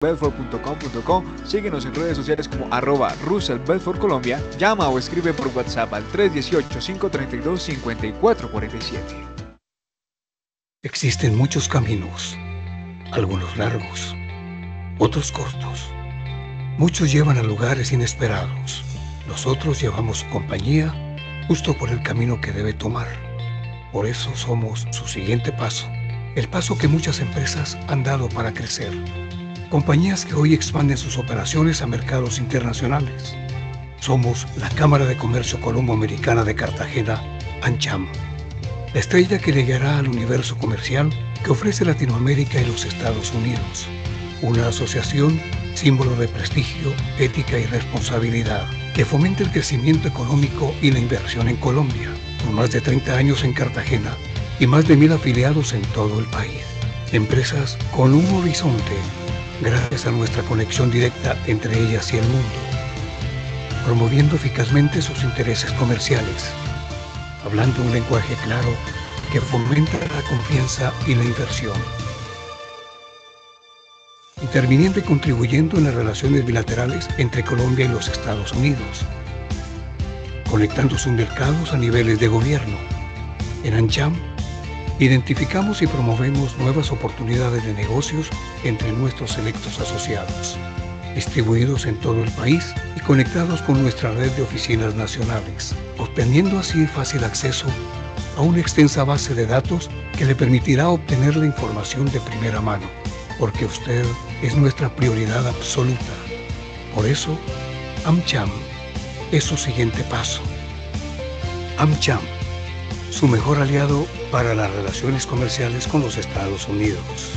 russellbedford.com.co, síguenos en redes sociales como @RussellBedfordColombia, llama o escribe por WhatsApp al 318-532-5447. Existen muchos caminos, algunos largos, otros cortos. Muchos llevan a lugares inesperados. Nosotros llevamos compañía justo por el camino que debe tomar. Por eso somos su siguiente paso, el paso que muchas empresas han dado para crecer. Compañías que hoy expanden sus operaciones a mercados internacionales. Somos la Cámara de Comercio Colombo-Americana de Cartagena, AmCham, la estrella que le guiará al universo comercial que ofrece Latinoamérica y los Estados Unidos. Una asociación símbolo de prestigio, ética y responsabilidad, que fomenta el crecimiento económico y la inversión en Colombia, con más de 30 años en Cartagena y más de 1000 afiliados en todo el país. Empresas con un horizonte, gracias a nuestra conexión directa entre ellas y el mundo, promoviendo eficazmente sus intereses comerciales, hablando un lenguaje claro que fomenta la confianza y la inversión, interviniendo y contribuyendo en las relaciones bilaterales entre Colombia y los Estados Unidos, conectando sus mercados a niveles de gobierno. En AmCham, identificamos y promovemos nuevas oportunidades de negocios entre nuestros selectos asociados, distribuidos en todo el país y conectados con nuestra red de oficinas nacionales, obteniendo así fácil acceso a una extensa base de datos que le permitirá obtener la información de primera mano, porque usted es nuestra prioridad absoluta. Por eso, AmCham es su siguiente paso. AmCham, su mejor aliado para las relaciones comerciales con los Estados Unidos.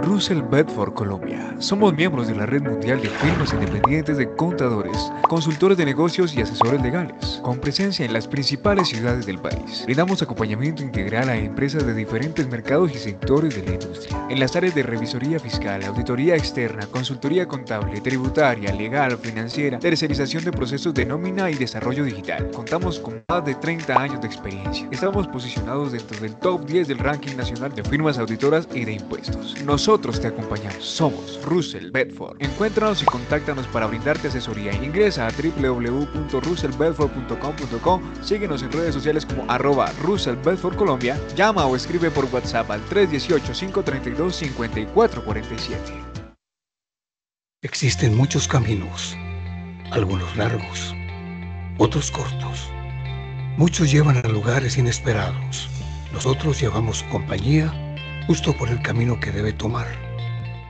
Russell Bedford Colombia. Somos miembros de la red mundial de firmas independientes de contadores, consultores de negocios y asesores legales, con presencia en las principales ciudades del país. Brindamos acompañamiento integral a empresas de diferentes mercados y sectores de la industria, en las áreas de revisoría fiscal, auditoría externa, consultoría contable, tributaria, legal, financiera, tercerización de procesos de nómina y desarrollo digital. Contamos con más de 30 años de experiencia. Estamos posicionados dentro del top 10 del ranking nacional de firmas auditoras y de impuestos. Nosotros te acompañamos. Somos Russell Bedford. Encuéntranos y contáctanos para brindarte asesoría. Ingresa a www.russellbedford.com.co. Síguenos en redes sociales como @RussellBedfordColombia. Llama o escribe por WhatsApp al 318-532-5447. Existen muchos caminos, algunos largos, otros cortos. Muchos llevan a lugares inesperados. Nosotros llevamos compañía justo por el camino que debe tomar.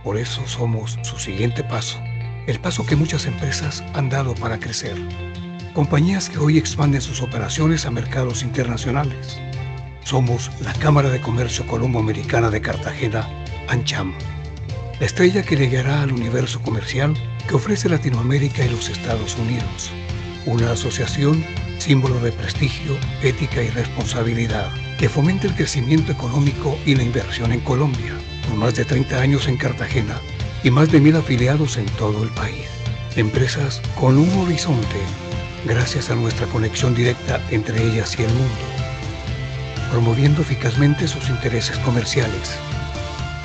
Por eso somos su siguiente paso, el paso que muchas empresas han dado para crecer. Compañías que hoy expanden sus operaciones a mercados internacionales. Somos la Cámara de Comercio Colombo-Americana de Cartagena, AmCham, la estrella que le guiará al universo comercial que ofrece Latinoamérica y los Estados Unidos. Una asociación símbolo de prestigio, ética y responsabilidad, que fomenta el crecimiento económico y la inversión en Colombia, con más de 30 años en Cartagena y más de 1000 afiliados en todo el país. Empresas con un horizonte, gracias a nuestra conexión directa entre ellas y el mundo, promoviendo eficazmente sus intereses comerciales,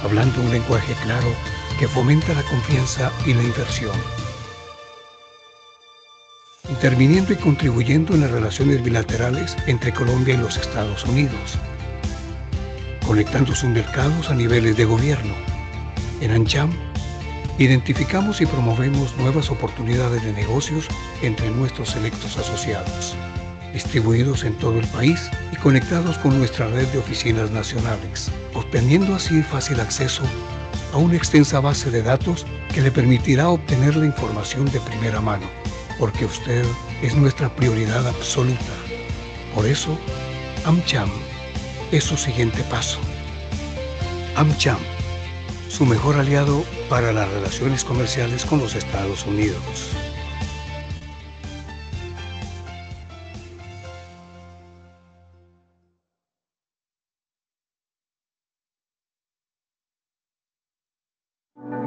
hablando un lenguaje claro que fomenta la confianza y la inversión, interviniendo y contribuyendo en las relaciones bilaterales entre Colombia y los Estados Unidos, conectando sus mercados a niveles de gobierno. En AmCham, identificamos y promovemos nuevas oportunidades de negocios entre nuestros selectos asociados, distribuidos en todo el país y conectados con nuestra red de oficinas nacionales, obteniendo así fácil acceso a una extensa base de datos que le permitirá obtener la información de primera mano, porque usted es nuestra prioridad absoluta. Por eso, AmCham es su siguiente paso. AmCham, su mejor aliado para las relaciones comerciales con los Estados Unidos.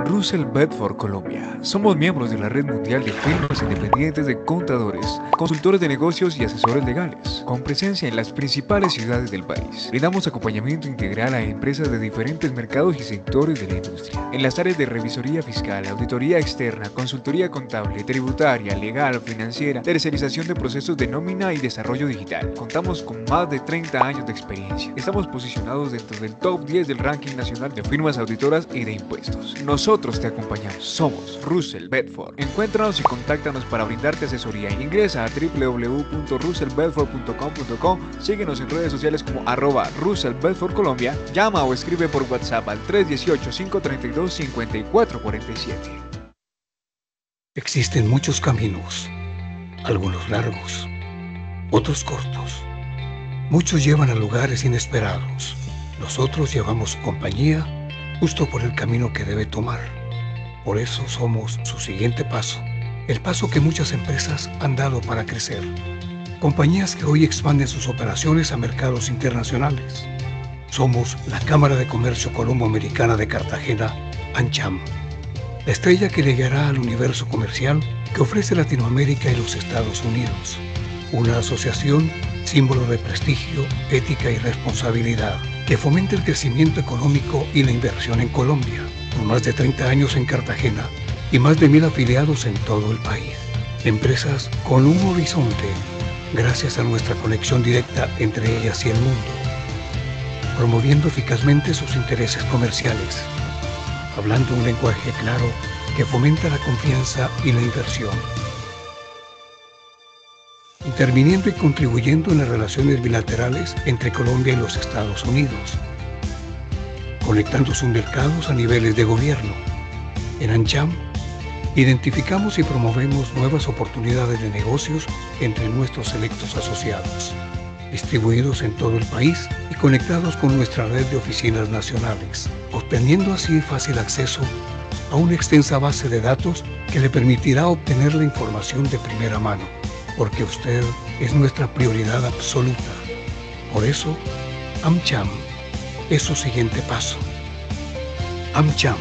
Russell Bedford Colombia. Somos miembros de la Red Mundial de Firmas Independientes de Contadores, Consultores de Negocios y Asesores Legales, con presencia en las principales ciudades del país. Brindamos acompañamiento integral a empresas de diferentes mercados y sectores de la industria, en las áreas de revisoría fiscal, auditoría externa, consultoría contable, tributaria, legal, financiera, tercerización de procesos de nómina y desarrollo digital. Contamos con más de 30 años de experiencia. Estamos posicionados dentro del top 10 del ranking nacional de firmas auditoras y de impuestos. Nosotros te acompañamos. Somos Russell Bedford. Encuéntranos y contáctanos para brindarte asesoría. Ingresa a www.russellbedford.com.co. Síguenos en redes sociales como @RussellBedfordColombia. Llama o escribe por WhatsApp al 318-532-5447. Existen muchos caminos, algunos largos, otros cortos. Muchos llevan a lugares inesperados. Nosotros llevamos compañía justo por el camino que debe tomar. Por eso somos su siguiente paso, el paso que muchas empresas han dado para crecer. Compañías que hoy expanden sus operaciones a mercados internacionales. Somos la Cámara de Comercio Colombo-Americana de Cartagena, AmCham, la estrella que le guiará al universo comercial que ofrece Latinoamérica y los Estados Unidos. Una asociación símbolo de prestigio, ética y responsabilidad, que fomenta el crecimiento económico y la inversión en Colombia, con más de 30 años en Cartagena y más de 1000 afiliados en todo el país. Empresas con un horizonte, gracias a nuestra conexión directa entre ellas y el mundo, promoviendo eficazmente sus intereses comerciales, hablando un lenguaje claro que fomenta la confianza y la inversión, interviniendo y contribuyendo en las relaciones bilaterales entre Colombia y los Estados Unidos, conectando sus mercados a niveles de gobierno. En AmCham, identificamos y promovemos nuevas oportunidades de negocios entre nuestros selectos asociados, distribuidos en todo el país y conectados con nuestra red de oficinas nacionales, obteniendo así fácil acceso a una extensa base de datos que le permitirá obtener la información de primera mano, porque usted es nuestra prioridad absoluta. Por eso, AmCham es su siguiente paso. AmCham,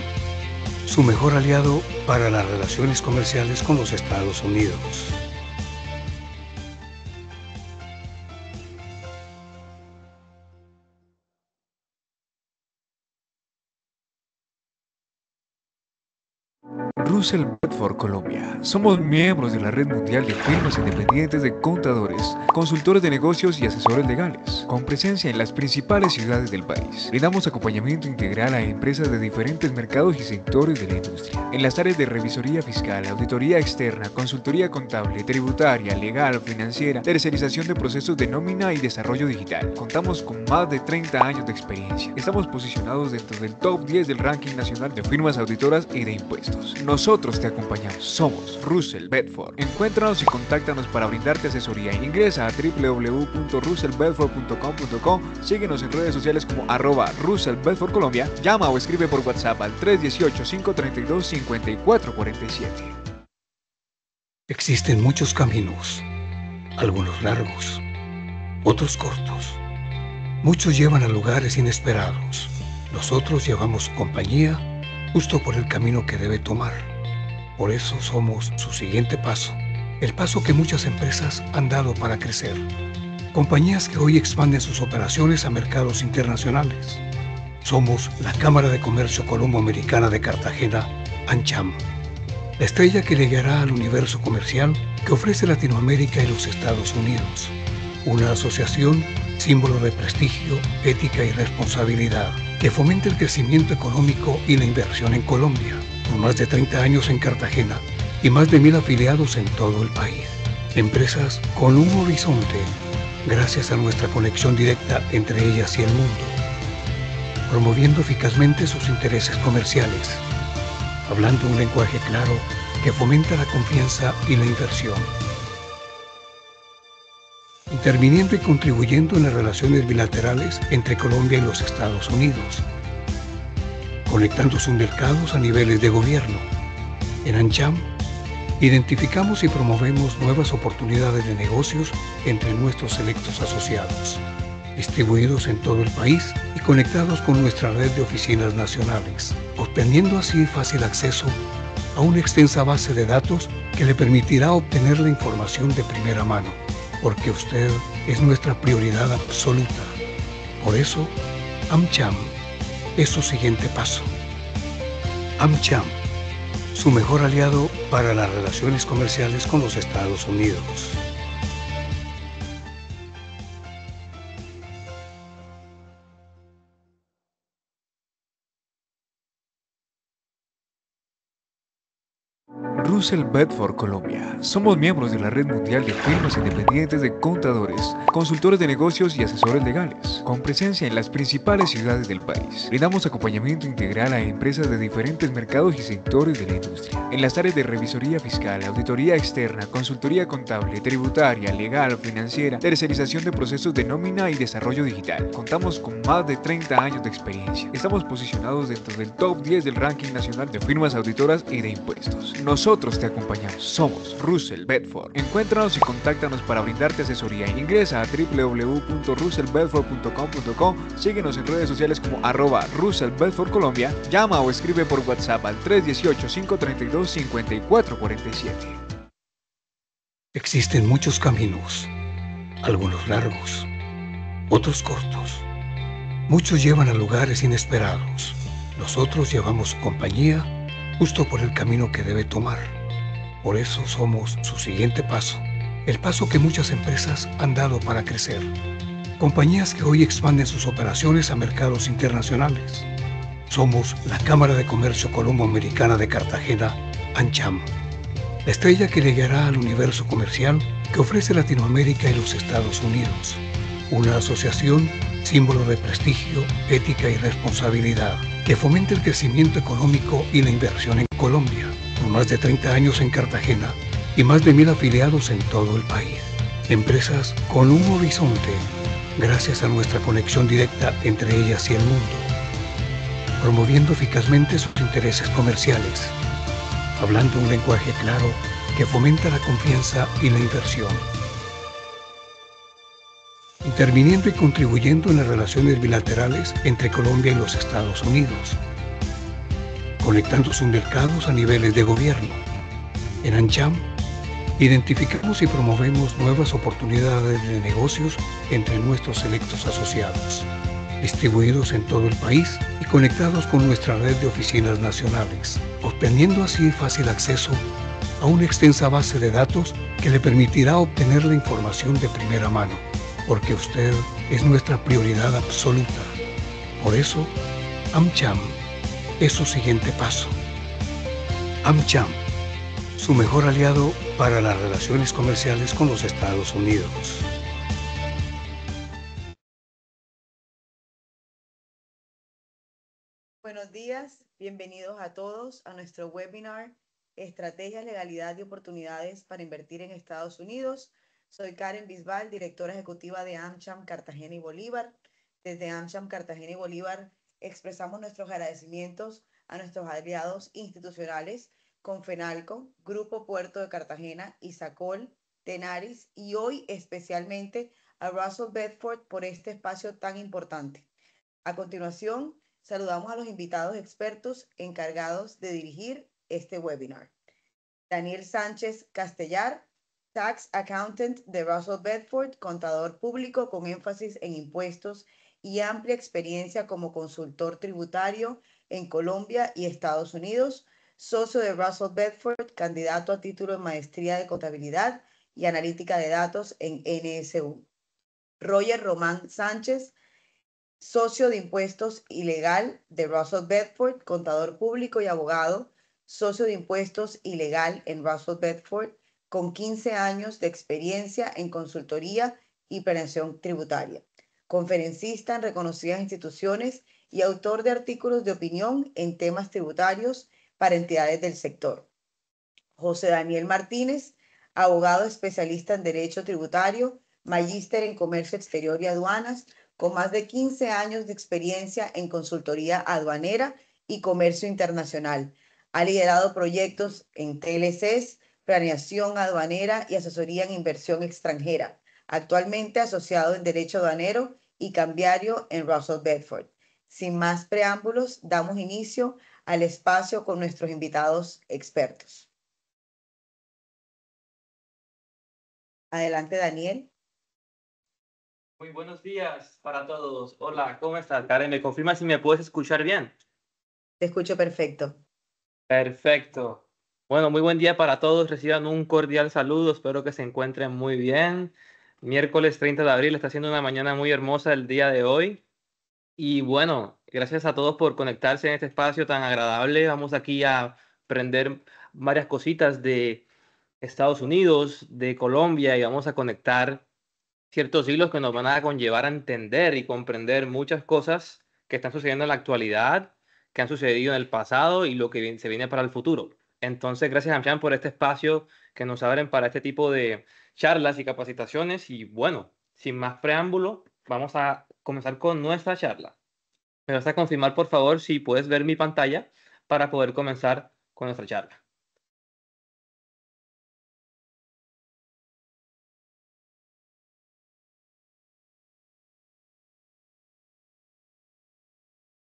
su mejor aliado para las relaciones comerciales con los Estados Unidos. Russell Bedford Colombia. Somos miembros de la Red Mundial de Firmas Independientes de Contadores, Consultores de Negocios y Asesores Legales, con presencia en las principales ciudades del país. Brindamos acompañamiento integral a empresas de diferentes mercados y sectores de la industria, en las áreas de revisoría fiscal, auditoría externa, consultoría contable, tributaria, legal, financiera, tercerización de procesos de nómina y desarrollo digital. Contamos con más de 30 años de experiencia. Estamos posicionados dentro del top 10 del ranking nacional de firmas auditoras y de impuestos. Nosotros te acompañamos. Somos Russell Bedford. Encuéntranos y contáctanos para brindarte asesoría. Ingresa a www.russellbedford.com.co. Síguenos en redes sociales como @RussellBedfordColombia. Llama o escribe por WhatsApp al 318-532-5447. Existen muchos caminos, algunos largos, otros cortos. Muchos llevan a lugares inesperados. Nosotros llevamos compañía justo por el camino que debe tomar. Por eso somos su siguiente paso, el paso que muchas empresas han dado para crecer. Compañías que hoy expanden sus operaciones a mercados internacionales. Somos la Cámara de Comercio Colombo-Americana de Cartagena, AmCham, la estrella que le guiará al universo comercial que ofrece Latinoamérica y los Estados Unidos. Una asociación símbolo de prestigio, ética y responsabilidad, que fomenta el crecimiento económico y la inversión en Colombia, con más de 30 años en Cartagena y más de 1000 afiliados en todo el país. Empresas con un horizonte, gracias a nuestra conexión directa entre ellas y el mundo, promoviendo eficazmente sus intereses comerciales, hablando un lenguaje claro que fomenta la confianza y la inversión, interviniendo y contribuyendo en las relaciones bilaterales entre Colombia y los Estados Unidos, conectando sus mercados a niveles de gobierno. En AmCham, identificamos y promovemos nuevas oportunidades de negocios entre nuestros selectos asociados, distribuidos en todo el país y conectados con nuestra red de oficinas nacionales, obteniendo así fácil acceso a una extensa base de datos que le permitirá obtener la información de primera mano, porque usted es nuestra prioridad absoluta. Por eso, AmCham es su siguiente paso. AmCham, su mejor aliado para las relaciones comerciales con los Estados Unidos. Russell Bedford, Colombia. Somos miembros de la Red Mundial de Firmas Independientes de Contadores, Consultores de Negocios y Asesores Legales, con presencia en las principales ciudades del país. Brindamos acompañamiento integral a empresas de diferentes mercados y sectores de la industria, en las áreas de revisoría fiscal, auditoría externa, consultoría contable, tributaria, legal, financiera, tercerización de procesos de nómina y desarrollo digital. Contamos con más de 30 años de experiencia. Estamos posicionados dentro del top 10 del ranking nacional de firmas auditoras y de impuestos. Nosotros te acompañamos. Somos Russell Bedford. Encuéntranos y contáctanos para brindarte asesoría. Ingresa a www.russellbedford.com.co. Síguenos en redes sociales como @RussellBedfordColombia. Llama o escribe por WhatsApp al 318-532-5447. Existen muchos caminos, algunos largos, otros cortos. Muchos llevan a lugares inesperados. Nosotros llevamos compañía justo por el camino que debe tomar. Por eso somos su siguiente paso, el paso que muchas empresas han dado para crecer. Compañías que hoy expanden sus operaciones a mercados internacionales. Somos la Cámara de Comercio Colombo-Americana de Cartagena, AmCham, la estrella que le guiará al universo comercial que ofrece Latinoamérica y los Estados Unidos. Una asociación símbolo de prestigio, ética y responsabilidad, que fomenta el crecimiento económico y la inversión en Colombia, con más de 30 años en Cartagena y más de 1000 afiliados en todo el país. Empresas con un horizonte, gracias a nuestra conexión directa entre ellas y el mundo, promoviendo eficazmente sus intereses comerciales, hablando un lenguaje claro que fomenta la confianza y la inversión, interviniendo y contribuyendo en las relaciones bilaterales entre Colombia y los Estados Unidos, conectando sus mercados a niveles de gobierno. En AmCham, identificamos y promovemos nuevas oportunidades de negocios entre nuestros selectos asociados, distribuidos en todo el país y conectados con nuestra red de oficinas nacionales, obteniendo así fácil acceso a una extensa base de datos que le permitirá obtener la información de primera mano, porque usted es nuestra prioridad absoluta. Por eso, AmCham es su siguiente paso. AmCham, su mejor aliado para las relaciones comerciales con los Estados Unidos. Buenos días, bienvenidos a todos a nuestro webinar Estrategias, Legalidad y Oportunidades para Invertir en Estados Unidos. Soy Karen Bisbal, directora ejecutiva de AmCham Cartagena y Bolívar. Desde AmCham Cartagena y Bolívar expresamos nuestros agradecimientos a nuestros aliados institucionales, Confenalco, Grupo Puerto de Cartagena, Isacol, Tenaris y hoy especialmente a Russell Bedford por este espacio tan importante. A continuación, saludamos a los invitados expertos encargados de dirigir este webinar. Daniel Sánchez Castellar, Tax Accountant de Russell Bedford, contador público con énfasis en impuestos y amplia experiencia como consultor tributario en Colombia y Estados Unidos, socio de Russell Bedford, candidato a título en maestría de contabilidad y analítica de datos en NSU. Roger Román Sánchez, socio de impuestos y legal de Russell Bedford, contador público y abogado, socio de impuestos y legal en Russell Bedford, con 15 años de experiencia en consultoría y planeación tributaria, conferencista en reconocidas instituciones y autor de artículos de opinión en temas tributarios para entidades del sector. José Daniel Martínez, abogado especialista en Derecho Tributario, magíster en Comercio Exterior y Aduanas, con más de 15 años de experiencia en consultoría aduanera y comercio internacional. Ha liderado proyectos en TLCs, planeación aduanera y asesoría en inversión extranjera. Actualmente asociado en Derecho Aduanero y cambiario en Russell Bedford. Sin más preámbulos, damos inicio al espacio con nuestros invitados expertos. Adelante, Daniel. Muy buenos días para todos. Hola, ¿cómo estás, Karen? ¿Me confirmas si me puedes escuchar bien? Te escucho perfecto. Perfecto. Bueno, muy buen día para todos. Reciban un cordial saludo. Espero que se encuentren muy bien. Miércoles 30 de abril está siendo una mañana muy hermosa el día de hoy. Y bueno, gracias a todos por conectarse en este espacio tan agradable. Vamos aquí a aprender varias cositas de Estados Unidos, de Colombia, y vamos a conectar ciertos hilos que nos van a conllevar a entender y comprender muchas cosas que están sucediendo en la actualidad, que han sucedido en el pasado y lo que se viene para el futuro. Entonces, gracias a Amchan por este espacio que nos abren para este tipo de charlas y capacitaciones. Y bueno, sin más preámbulo, vamos a comenzar con nuestra charla. ¿Me vas a confirmar, por favor, si puedes ver mi pantalla para poder comenzar con nuestra charla?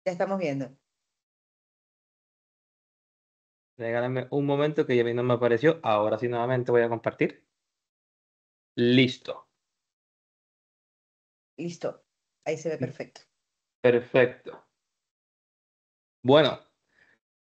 Ya estamos viendo. Regálame un momento que ya a mí no me apareció. Ahora sí, nuevamente voy a compartir. Listo. Listo. Ahí se ve perfecto. Perfecto. Bueno,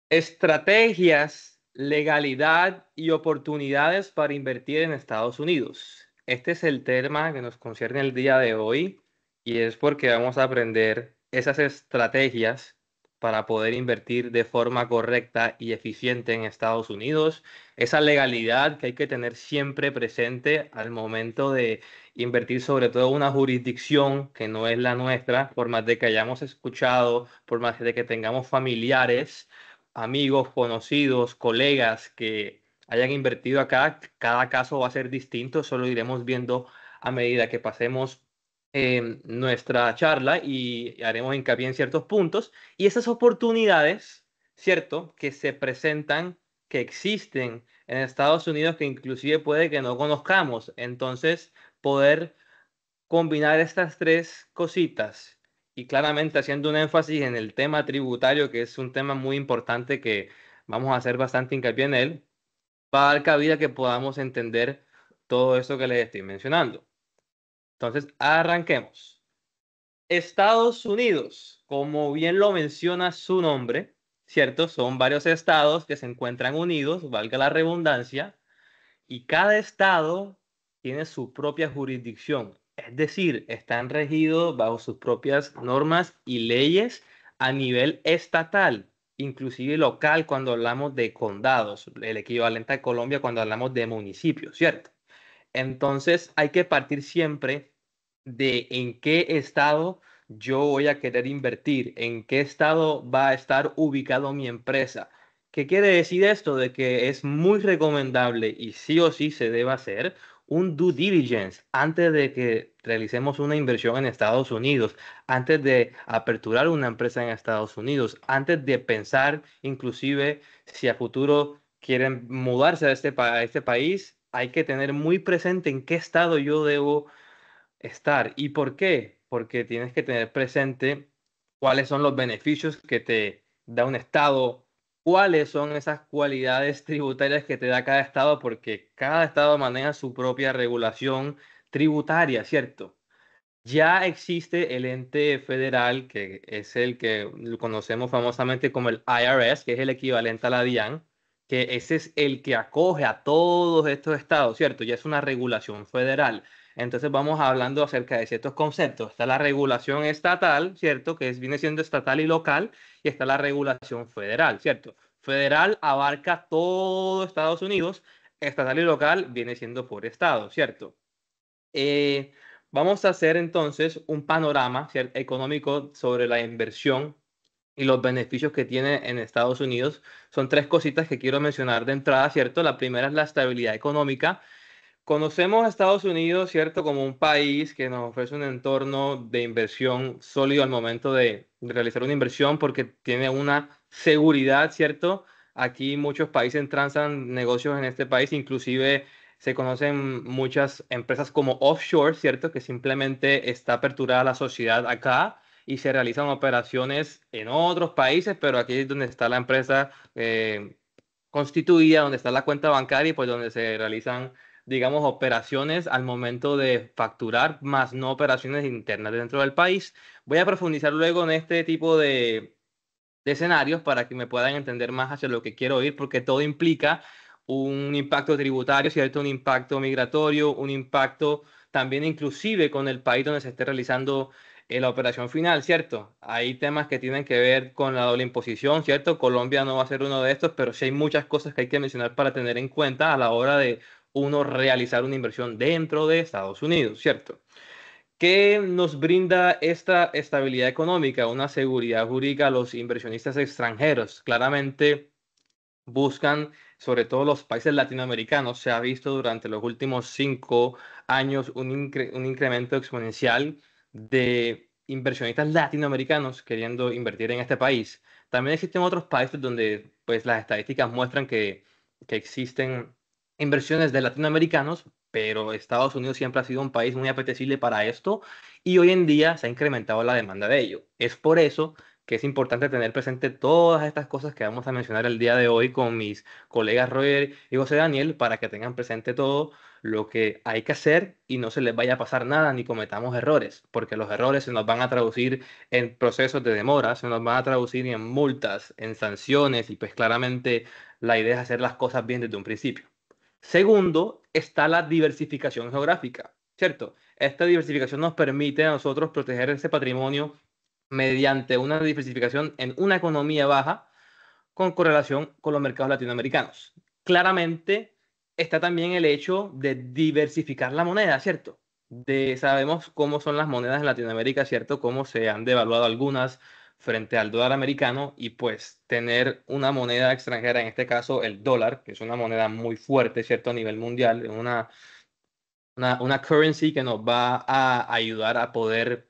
estrategias, legalidad y oportunidades para invertir en Estados Unidos. Este es el tema que nos concierne el día de hoy y es porque vamos a aprender esas estrategias para poder invertir de forma correcta y eficiente en Estados Unidos. Esa legalidad que hay que tener siempre presente al momento de invertir, sobre todo en una jurisdicción que no es la nuestra, por más de que hayamos escuchado, por más de que tengamos familiares, amigos, conocidos, colegas que hayan invertido acá. Cada caso va a ser distinto, eso lo iremos viendo a medida que pasemos nuestra charla y haremos hincapié en ciertos puntos. Y esas oportunidades, ¿cierto?, que se presentan, que existen en Estados Unidos, que inclusive puede que no conozcamos. Entonces, poder combinar estas tres cositas y claramente haciendo un énfasis en el tema tributario, que es un tema muy importante que vamos a hacer bastante hincapié en él, va a dar cabida que podamos entender todo esto que les estoy mencionando. Entonces, arranquemos. Estados Unidos, como bien lo menciona su nombre, ¿cierto? Son varios estados que se encuentran unidos, valga la redundancia, y cada estado tiene su propia jurisdicción, es decir, están regidos bajo sus propias normas y leyes a nivel estatal, inclusive local cuando hablamos de condados, el equivalente a Colombia cuando hablamos de municipios, ¿cierto? Entonces hay que partir siempre de en qué estado yo voy a querer invertir, en qué estado va a estar ubicado mi empresa. ¿Qué quiere decir esto? De que es muy recomendable y sí o sí se debe hacer un due diligence antes de que realicemos una inversión en Estados Unidos, antes de aperturar una empresa en Estados Unidos, antes de pensar inclusive si a futuro quieren mudarse a este país, hay que tener muy presente en qué estado yo debo estar. ¿Y por qué? Porque tienes que tener presente cuáles son los beneficios que te da un estado, cuáles son esas cualidades tributarias que te da cada estado, porque cada estado maneja su propia regulación tributaria, ¿cierto? Ya existe el ente federal, que es el que lo conocemos famosamente como el IRS, que es el equivalente a la DIAN, que ese es el que acoge a todos estos estados, ¿cierto? Ya es una regulación federal. Entonces vamos hablando acerca de ciertos conceptos. Está la regulación estatal, ¿cierto? Que viene siendo estatal y local, y está la regulación federal, ¿cierto? Federal abarca todo Estados Unidos, estatal y local viene siendo por estado, ¿cierto? Eh, Vamos a hacer entonces un panorama, ¿cierto?, económico sobre la inversión y los beneficios que tiene en Estados Unidos. Son tres cositas que quiero mencionar de entrada, ¿cierto? La primera es la estabilidad económica. Conocemos a Estados Unidos, ¿cierto?, como un país que nos ofrece un entorno de inversión sólido al momento de realizar una inversión porque tiene una seguridad, ¿cierto? Aquí muchos países transan negocios en este país, inclusive se conocen muchas empresas como offshore, ¿cierto? Que simplemente está aperturada la sociedad acá y se realizan operaciones en otros países, pero aquí es donde está la empresa constituida, donde está la cuenta bancaria y pues donde se realizan, digamos, operaciones al momento de facturar, más no operaciones internas dentro del país. Voy a profundizar luego en este tipo de escenarios para que me puedan entender más hacia lo que quiero ir, porque todo implica un impacto tributario, ¿cierto? Un impacto migratorio, un impacto también inclusive con el país donde se esté realizando la operación final, ¿cierto? Hay temas que tienen que ver con la doble imposición, ¿cierto? Colombia no va a ser uno de estos, pero sí hay muchas cosas que hay que mencionar para tener en cuenta a la hora de uno realizar una inversión dentro de Estados Unidos, ¿cierto? ¿Qué nos brinda esta estabilidad económica, una seguridad jurídica a los inversionistas extranjeros? Claramente buscan, sobre todo los países latinoamericanos, se ha visto durante los últimos 5 años un incremento exponencial de inversionistas latinoamericanos queriendo invertir en este país. También existen otros países donde pues, las estadísticas muestran que existen inversiones de latinoamericanos, pero Estados Unidos siempre ha sido un país muy apetecible para esto y hoy en día se ha incrementado la demanda de ello. Es por eso que es importante tener presente todas estas cosas que vamos a mencionar el día de hoy con mis colegas Roger y José Daniel para que tengan presente todo lo que hay que hacer y no se les vaya a pasar nada ni cometamos errores, porque los errores se nos van a traducir en procesos de demora, se nos van a traducir en multas, en sanciones y pues claramente la idea es hacer las cosas bien desde un principio. Segundo, está la diversificación geográfica, ¿cierto? Esta diversificación nos permite a nosotros proteger ese patrimonio mediante una diversificación en una economía baja con correlación con los mercados latinoamericanos. Claramente está también el hecho de diversificar la moneda, ¿cierto? Sabemos cómo son las monedas en Latinoamérica, ¿cierto? Cómo se han devaluado algunas frente al dólar americano y pues tener una moneda extranjera, en este caso el dólar, que es una moneda muy fuerte, ¿cierto? A nivel mundial, una currency que nos va a ayudar a poder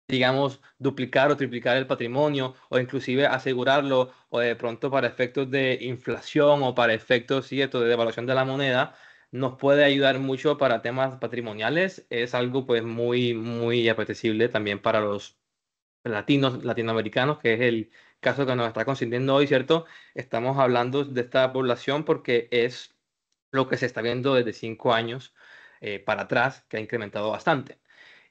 digamos, duplicar o triplicar el patrimonio o inclusive asegurarlo o de pronto para efectos de inflación o para efectos, cierto, de devaluación de la moneda, nos puede ayudar mucho para temas patrimoniales. Es algo pues muy, muy apetecible también para los latinoamericanos, que es el caso que nos está consintiendo hoy, ¿cierto? Estamos hablando de esta población porque es lo que se está viendo desde 5 años para atrás, que ha incrementado bastante.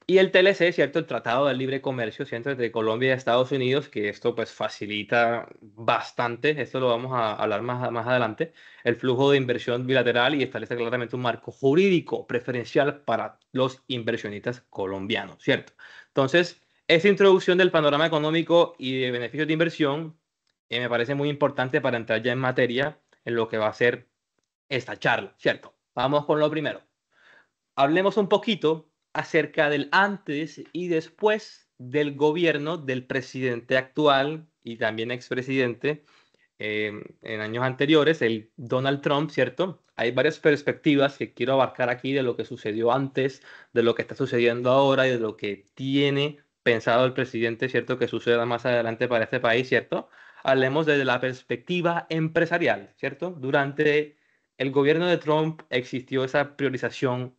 Y el TLC, ¿cierto? El Tratado de Libre Comercio, ¿cierto? Entre Colombia y Estados Unidos, que esto pues facilita bastante, esto lo vamos a hablar más adelante, el flujo de inversión bilateral y establece claramente un marco jurídico preferencial para los inversionistas colombianos, ¿cierto? Entonces, esta introducción del panorama económico y de beneficios de inversión me parece muy importante para entrar ya en materia en lo que va a ser esta charla, ¿cierto? Vamos con lo primero. Hablemos un poquito acerca del antes y después del gobierno del presidente actual y también expresidente en años anteriores, el Donald Trump, ¿cierto? Hay varias perspectivas que quiero abarcar aquí de lo que sucedió antes, de lo que está sucediendo ahora y de lo que tiene pensado el presidente, ¿cierto? Que suceda más adelante para este país, ¿cierto? Hablemos desde la perspectiva empresarial, ¿cierto? Durante el gobierno de Trump existió esa priorización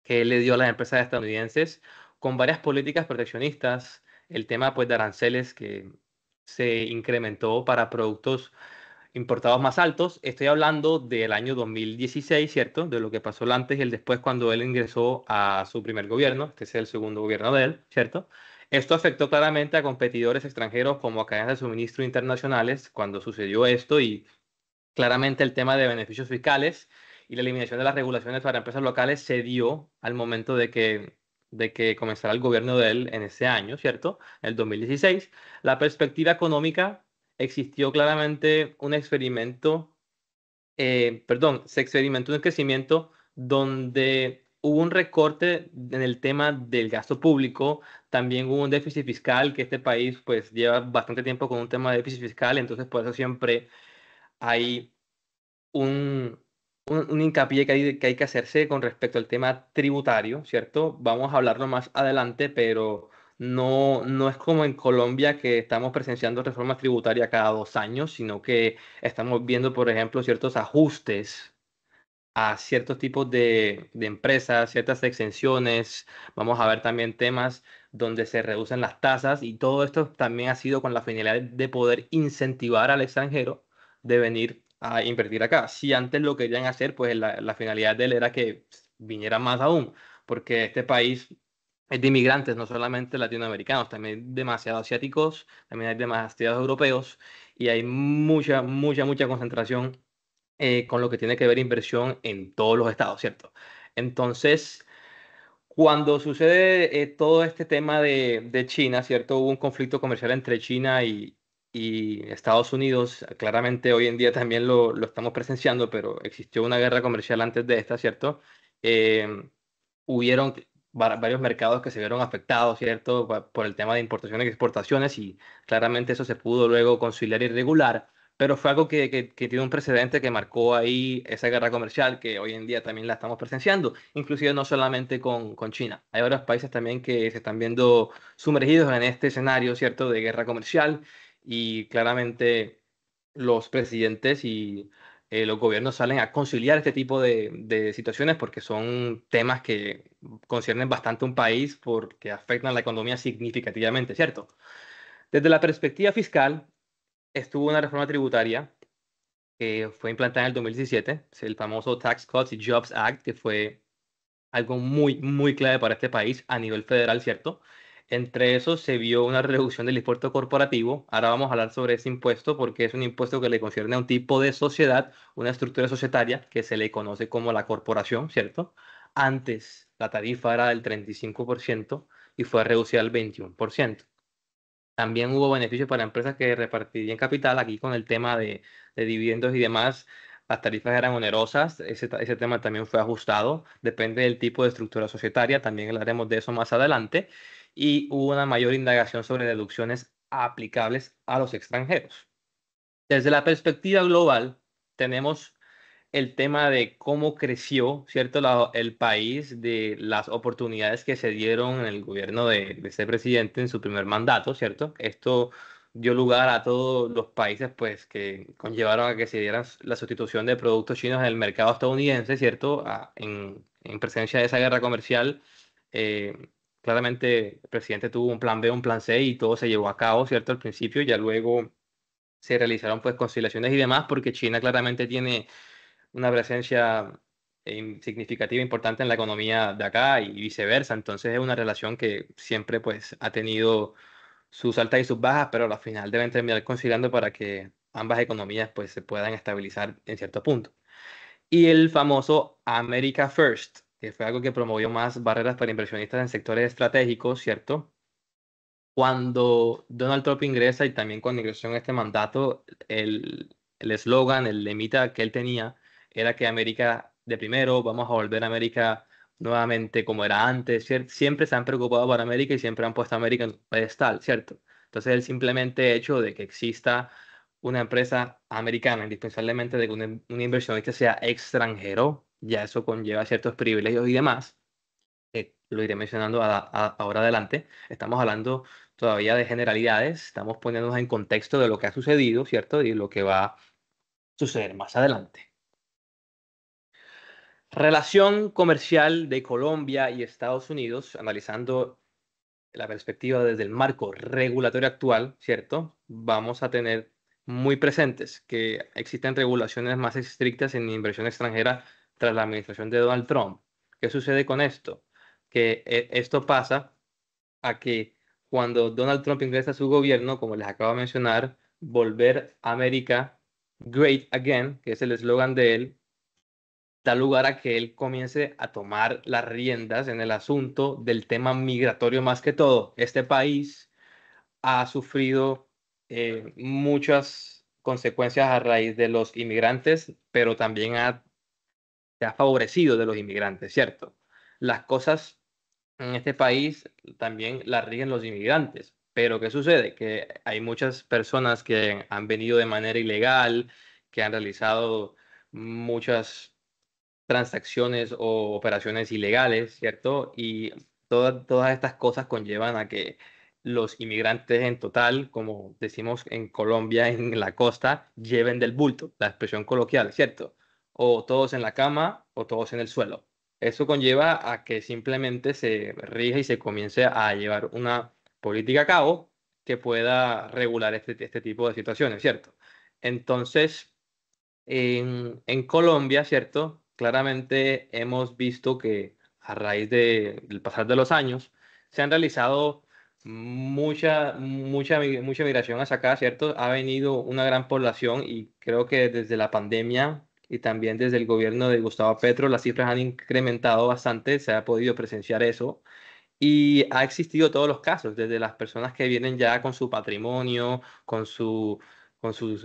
que él le dio a las empresas estadounidenses con varias políticas proteccionistas, el tema pues de aranceles que se incrementó para productos importados más altos. Estoy hablando del año 2016, ¿cierto? De lo que pasó el antes y el después cuando él ingresó a su primer gobierno. Este es el segundo gobierno de él, ¿cierto? Esto afectó claramente a competidores extranjeros como a cadenas de suministro internacionales cuando sucedió esto y claramente el tema de beneficios fiscales y la eliminación de las regulaciones para empresas locales se dio al momento de que comenzara el gobierno de él en ese año, ¿cierto? El 2016. La perspectiva económica existió claramente un experimento, perdón, se experimentó un crecimiento donde hubo un recorte en el tema del gasto público, también hubo un déficit fiscal, que este país pues lleva bastante tiempo con un tema de déficit fiscal, entonces por eso siempre hay un, un hincapié que hay que hacerse con respecto al tema tributario, ¿cierto? Vamos a hablarlo más adelante, pero no es como en Colombia que estamos presenciando reformas tributarias cada 2 años, sino que estamos viendo, por ejemplo, ciertos ajustes a ciertos tipos de empresas, ciertas exenciones. Vamos a ver también temas donde se reducen las tasas y todo esto también ha sido con la finalidad de poder incentivar al extranjero de venir a invertir acá. Si antes lo querían hacer, pues la finalidad de él era que viniera más aún, porque este país es de inmigrantes, no solamente latinoamericanos, también demasiados asiáticos, también hay demasiados europeos y hay mucha concentración con lo que tiene que ver inversión en todos los estados, ¿cierto? Entonces, cuando sucede todo este tema de China, ¿cierto? Hubo un conflicto comercial entre China y Estados Unidos. Claramente hoy en día también lo estamos presenciando, pero existió una guerra comercial antes de esta, ¿cierto? Eh, hubieron varios mercados que se vieron afectados, ¿cierto? Por el tema de importaciones y exportaciones y claramente eso se pudo luego conciliar y regular, pero fue algo que tiene un precedente que marcó ahí esa guerra comercial que hoy en día también la estamos presenciando, inclusive no solamente con China. Hay otros países también que se están viendo sumergidos en este escenario, ¿cierto? De guerra comercial y claramente los presidentes y los gobiernos salen a conciliar este tipo de situaciones porque son temas que conciernen bastante a un país porque afectan la economía significativamente, ¿cierto? Desde la perspectiva fiscal, estuvo una reforma tributaria que fue implantada en el 2017, es el famoso Tax Cuts y Jobs Act, que fue algo muy clave para este país a nivel federal, ¿cierto? Entre esos se vio una reducción del impuesto corporativo. Ahora vamos a hablar sobre ese impuesto porque es un impuesto que le concierne a un tipo de sociedad, una estructura societaria que se le conoce como la corporación, ¿cierto? Antes la tarifa era del 35% y fue reducida al 21%. También hubo beneficios para empresas que repartirían capital. Aquí con el tema de dividendos y demás, las tarifas eran onerosas. Ese tema también fue ajustado. Depende del tipo de estructura societaria. También hablaremos de eso más adelante. Y hubo una mayor indagación sobre deducciones aplicables a los extranjeros. Desde la perspectiva global, tenemos el tema de cómo creció, ¿cierto? El país, de las oportunidades que se dieron en el gobierno de este presidente en su primer mandato, ¿cierto? Esto dio lugar a todos los países, pues, que conllevaron a que se diera la sustitución de productos chinos en el mercado estadounidense, ¿cierto? En presencia de esa guerra comercial, claramente el presidente tuvo un plan B, un plan C y todo se llevó a cabo, ¿cierto? Al principio, ya luego se realizaron, pues, conciliaciones y demás, porque China claramente tiene una presencia significativa, importante en la economía de acá y viceversa. Entonces es una relación que siempre pues ha tenido sus altas y sus bajas, pero al final deben terminar conciliando para que ambas economías pues se puedan estabilizar en cierto punto. Y el famoso America First, que fue algo que promovió más barreras para inversionistas en sectores estratégicos, ¿cierto? Cuando Donald Trump ingresa y también cuando ingresó en este mandato, el eslogan, el lemita que él tenía era que América de primero, vamos a volver a América nuevamente como era antes, siempre se han preocupado por América y siempre han puesto a América en un pedestal, ¿cierto? Entonces el simplemente hecho de que exista una empresa americana, indispensablemente de que un inversionista sea extranjero, ya eso conlleva ciertos privilegios y demás, lo iré mencionando ahora adelante. Estamos hablando todavía de generalidades, estamos poniéndonos en contexto de lo que ha sucedido, ¿cierto? Y lo que va a suceder más adelante. Relación comercial de Colombia y Estados Unidos, analizando la perspectiva desde el marco regulatorio actual, ¿cierto? Vamos a tener muy presentes que existen regulaciones más estrictas en inversión extranjera tras la administración de Donald Trump. ¿Qué sucede con esto? Que esto pasa a que cuando Donald Trump ingresa a su gobierno, como les acabo de mencionar, volver América Great Again, que es el eslogan de él, da lugar a que él comience a tomar las riendas en el asunto del tema migratorio más que todo. Este país ha sufrido muchas consecuencias a raíz de los inmigrantes, pero también se ha favorecido de los inmigrantes, ¿cierto? Las cosas en este país también las rigen los inmigrantes. Pero ¿qué sucede? Que hay muchas personas que han venido de manera ilegal, que han realizado muchas transacciones o operaciones ilegales, ¿cierto? Y todas estas cosas conllevan a que los inmigrantes en total, como decimos en Colombia, en la costa, lleven del bulto, la expresión coloquial, ¿cierto? o todos en la cama o todos en el suelo. Eso conlleva a que simplemente se rija y se comience a llevar una política a cabo que pueda regular este tipo de situaciones, ¿cierto? Entonces, en Colombia, ¿cierto? Claramente hemos visto que a raíz del pasar de los años se han realizado mucha migración hacia acá, ¿cierto? Ha venido una gran población y creo que desde la pandemia y también desde el gobierno de Gustavo Petro las cifras han incrementado bastante, se ha podido presenciar eso. Y ha existido todos los casos, desde las personas que vienen ya con su patrimonio, con sus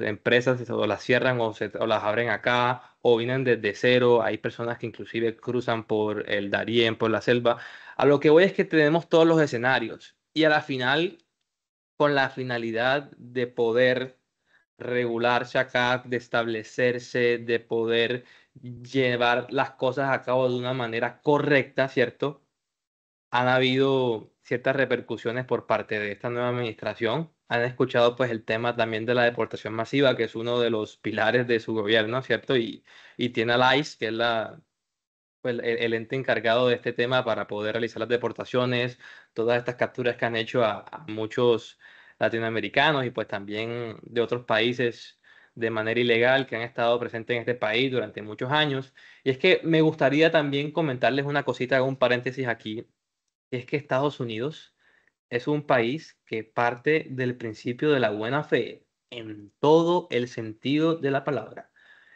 empresas, o las cierran o las abren acá, o vienen desde cero. Hay personas que inclusive cruzan por el Darién, por la selva. A lo que voy es que tenemos todos los escenarios y a la final, con la finalidad de poder regularse acá, de establecerse, de poder llevar las cosas a cabo de una manera correcta, ¿cierto? Han habido ciertas repercusiones por parte de esta nueva administración. Han escuchado pues el tema también de la deportación masiva, que es uno de los pilares de su gobierno, ¿cierto? Y tiene al ICE, que es pues, el ente encargado de este tema para poder realizar las deportaciones, todas estas capturas que han hecho a muchos latinoamericanos y pues también de otros países de manera ilegal que han estado presentes en este país durante muchos años. Y es que me gustaría también comentarles una cosita, hago un paréntesis aquí, es que Estados Unidos es un país que parte del principio de la buena fe en todo el sentido de la palabra.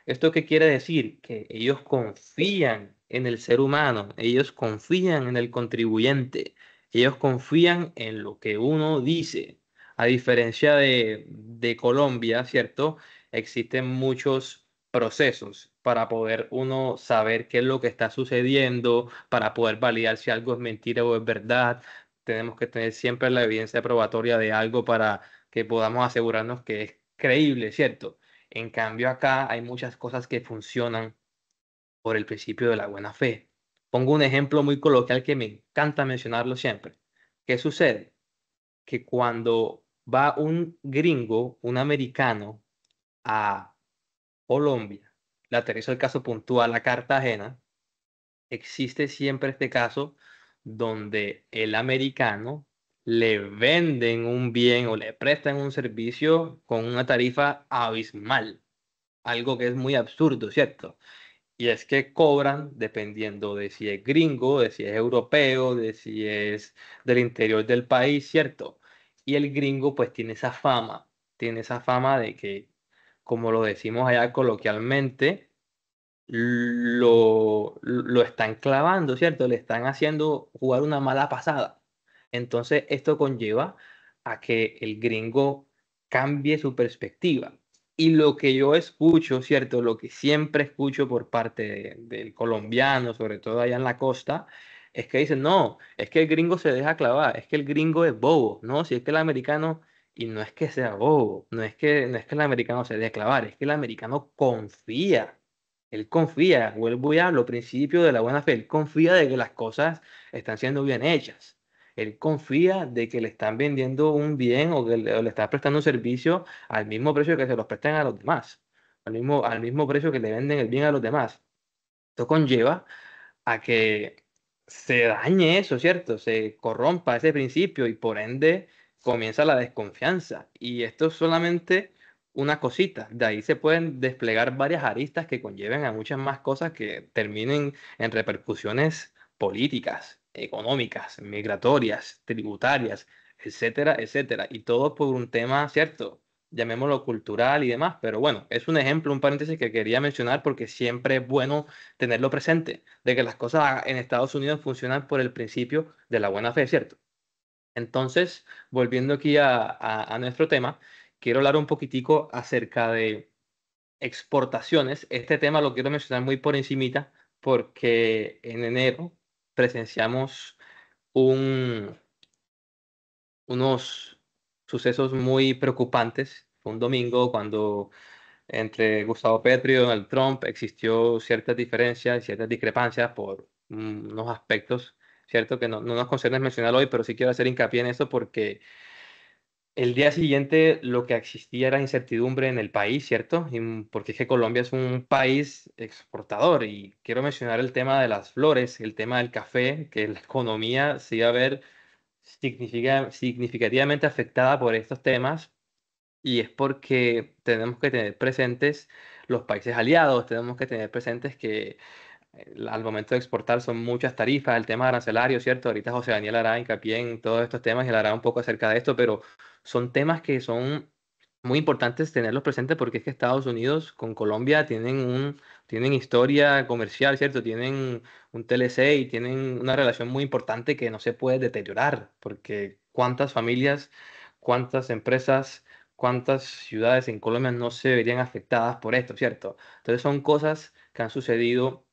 ¿Esto qué quiere decir? Que ellos confían en el ser humano, ellos confían en el contribuyente, ellos confían en lo que uno dice. A diferencia de Colombia, ¿cierto? Existen muchos procesos para poder uno saber qué es lo que está sucediendo, para poder validar si algo es mentira o es verdad. Tenemos que tener siempre la evidencia probatoria de algo para que podamos asegurarnos que es creíble, ¿cierto? En cambio, acá hay muchas cosas que funcionan por el principio de la buena fe. Pongo un ejemplo muy coloquial que me encanta mencionarlo siempre. ¿Qué sucede? Que cuando va un gringo, un americano, a Colombia, le aterrizo el caso puntual a Cartagena, existe siempre este caso donde el americano le venden un bien o le prestan un servicio con una tarifa abismal, algo que es muy absurdo, ¿cierto? Y es que cobran dependiendo de si es gringo, de si es europeo, de si es del interior del país, ¿cierto? Y el gringo pues tiene esa fama de que, como lo decimos allá coloquialmente, lo están clavando, ¿cierto? Le están haciendo jugar una mala pasada. Entonces, esto conlleva a que el gringo cambie su perspectiva. Y lo que yo escucho, ¿cierto? Lo que siempre escucho por parte del colombiano, sobre todo allá en la costa, es que dicen, no, es que el gringo se deja clavar, es que el gringo es bobo, ¿no? Si es que el americano, y no es que sea bobo, no es que el americano se deje clavar, es que el americano confía. Él confía, vuelvo y hablo, principio de la buena fe, él confía de que las cosas están siendo bien hechas. Él confía de que le están vendiendo un bien o que o le están prestando un servicio al mismo precio que se los prestan a los demás, al mismo precio que le venden el bien a los demás. Esto conlleva a que se dañe eso, ¿cierto? Se corrompa ese principio y por ende comienza la desconfianza. Y esto es solamente una cosita. De ahí se pueden desplegar varias aristas que conlleven a muchas más cosas que terminen en repercusiones políticas, económicas, migratorias, tributarias, etcétera, etcétera. Y todo por un tema, ¿cierto? Llamémoslo cultural y demás, pero bueno, es un ejemplo, un paréntesis que quería mencionar porque siempre es bueno tenerlo presente, de que las cosas en Estados Unidos funcionan por el principio de la buena fe, ¿cierto? Entonces, volviendo aquí a nuestro tema, quiero hablar un poquitico acerca de exportaciones. Este tema lo quiero mencionar muy por encimita porque en enero presenciamos un, unos sucesos muy preocupantes. Fue un domingo cuando entre Gustavo Petro y Donald Trump existió ciertas diferencias y ciertas discrepancias por unos aspectos, ¿cierto? Que no nos concerne mencionar hoy, pero sí quiero hacer hincapié en eso porque El día siguiente lo que existía era incertidumbre en el país, ¿cierto? Porque es que Colombia es un país exportador y quiero mencionar el tema de las flores, el tema del café, que la economía se iba a ver significativamente afectada por estos temas y es porque tenemos que tener presentes los países aliados, tenemos que tener presentes que al momento de exportar son muchas tarifas, el tema arancelario, ¿cierto? Ahorita José Daniel hará hincapié en todos estos temas y él hará un poco acerca de esto, pero son temas que son muy importantes tenerlos presentes porque es que Estados Unidos con Colombia tienen historia comercial, ¿cierto? Tienen un TLC y tienen una relación muy importante que no se puede deteriorar, porque cuántas familias, cuántas empresas, cuántas ciudades en Colombia no se verían afectadas por esto, ¿cierto? Entonces son cosas que han sucedido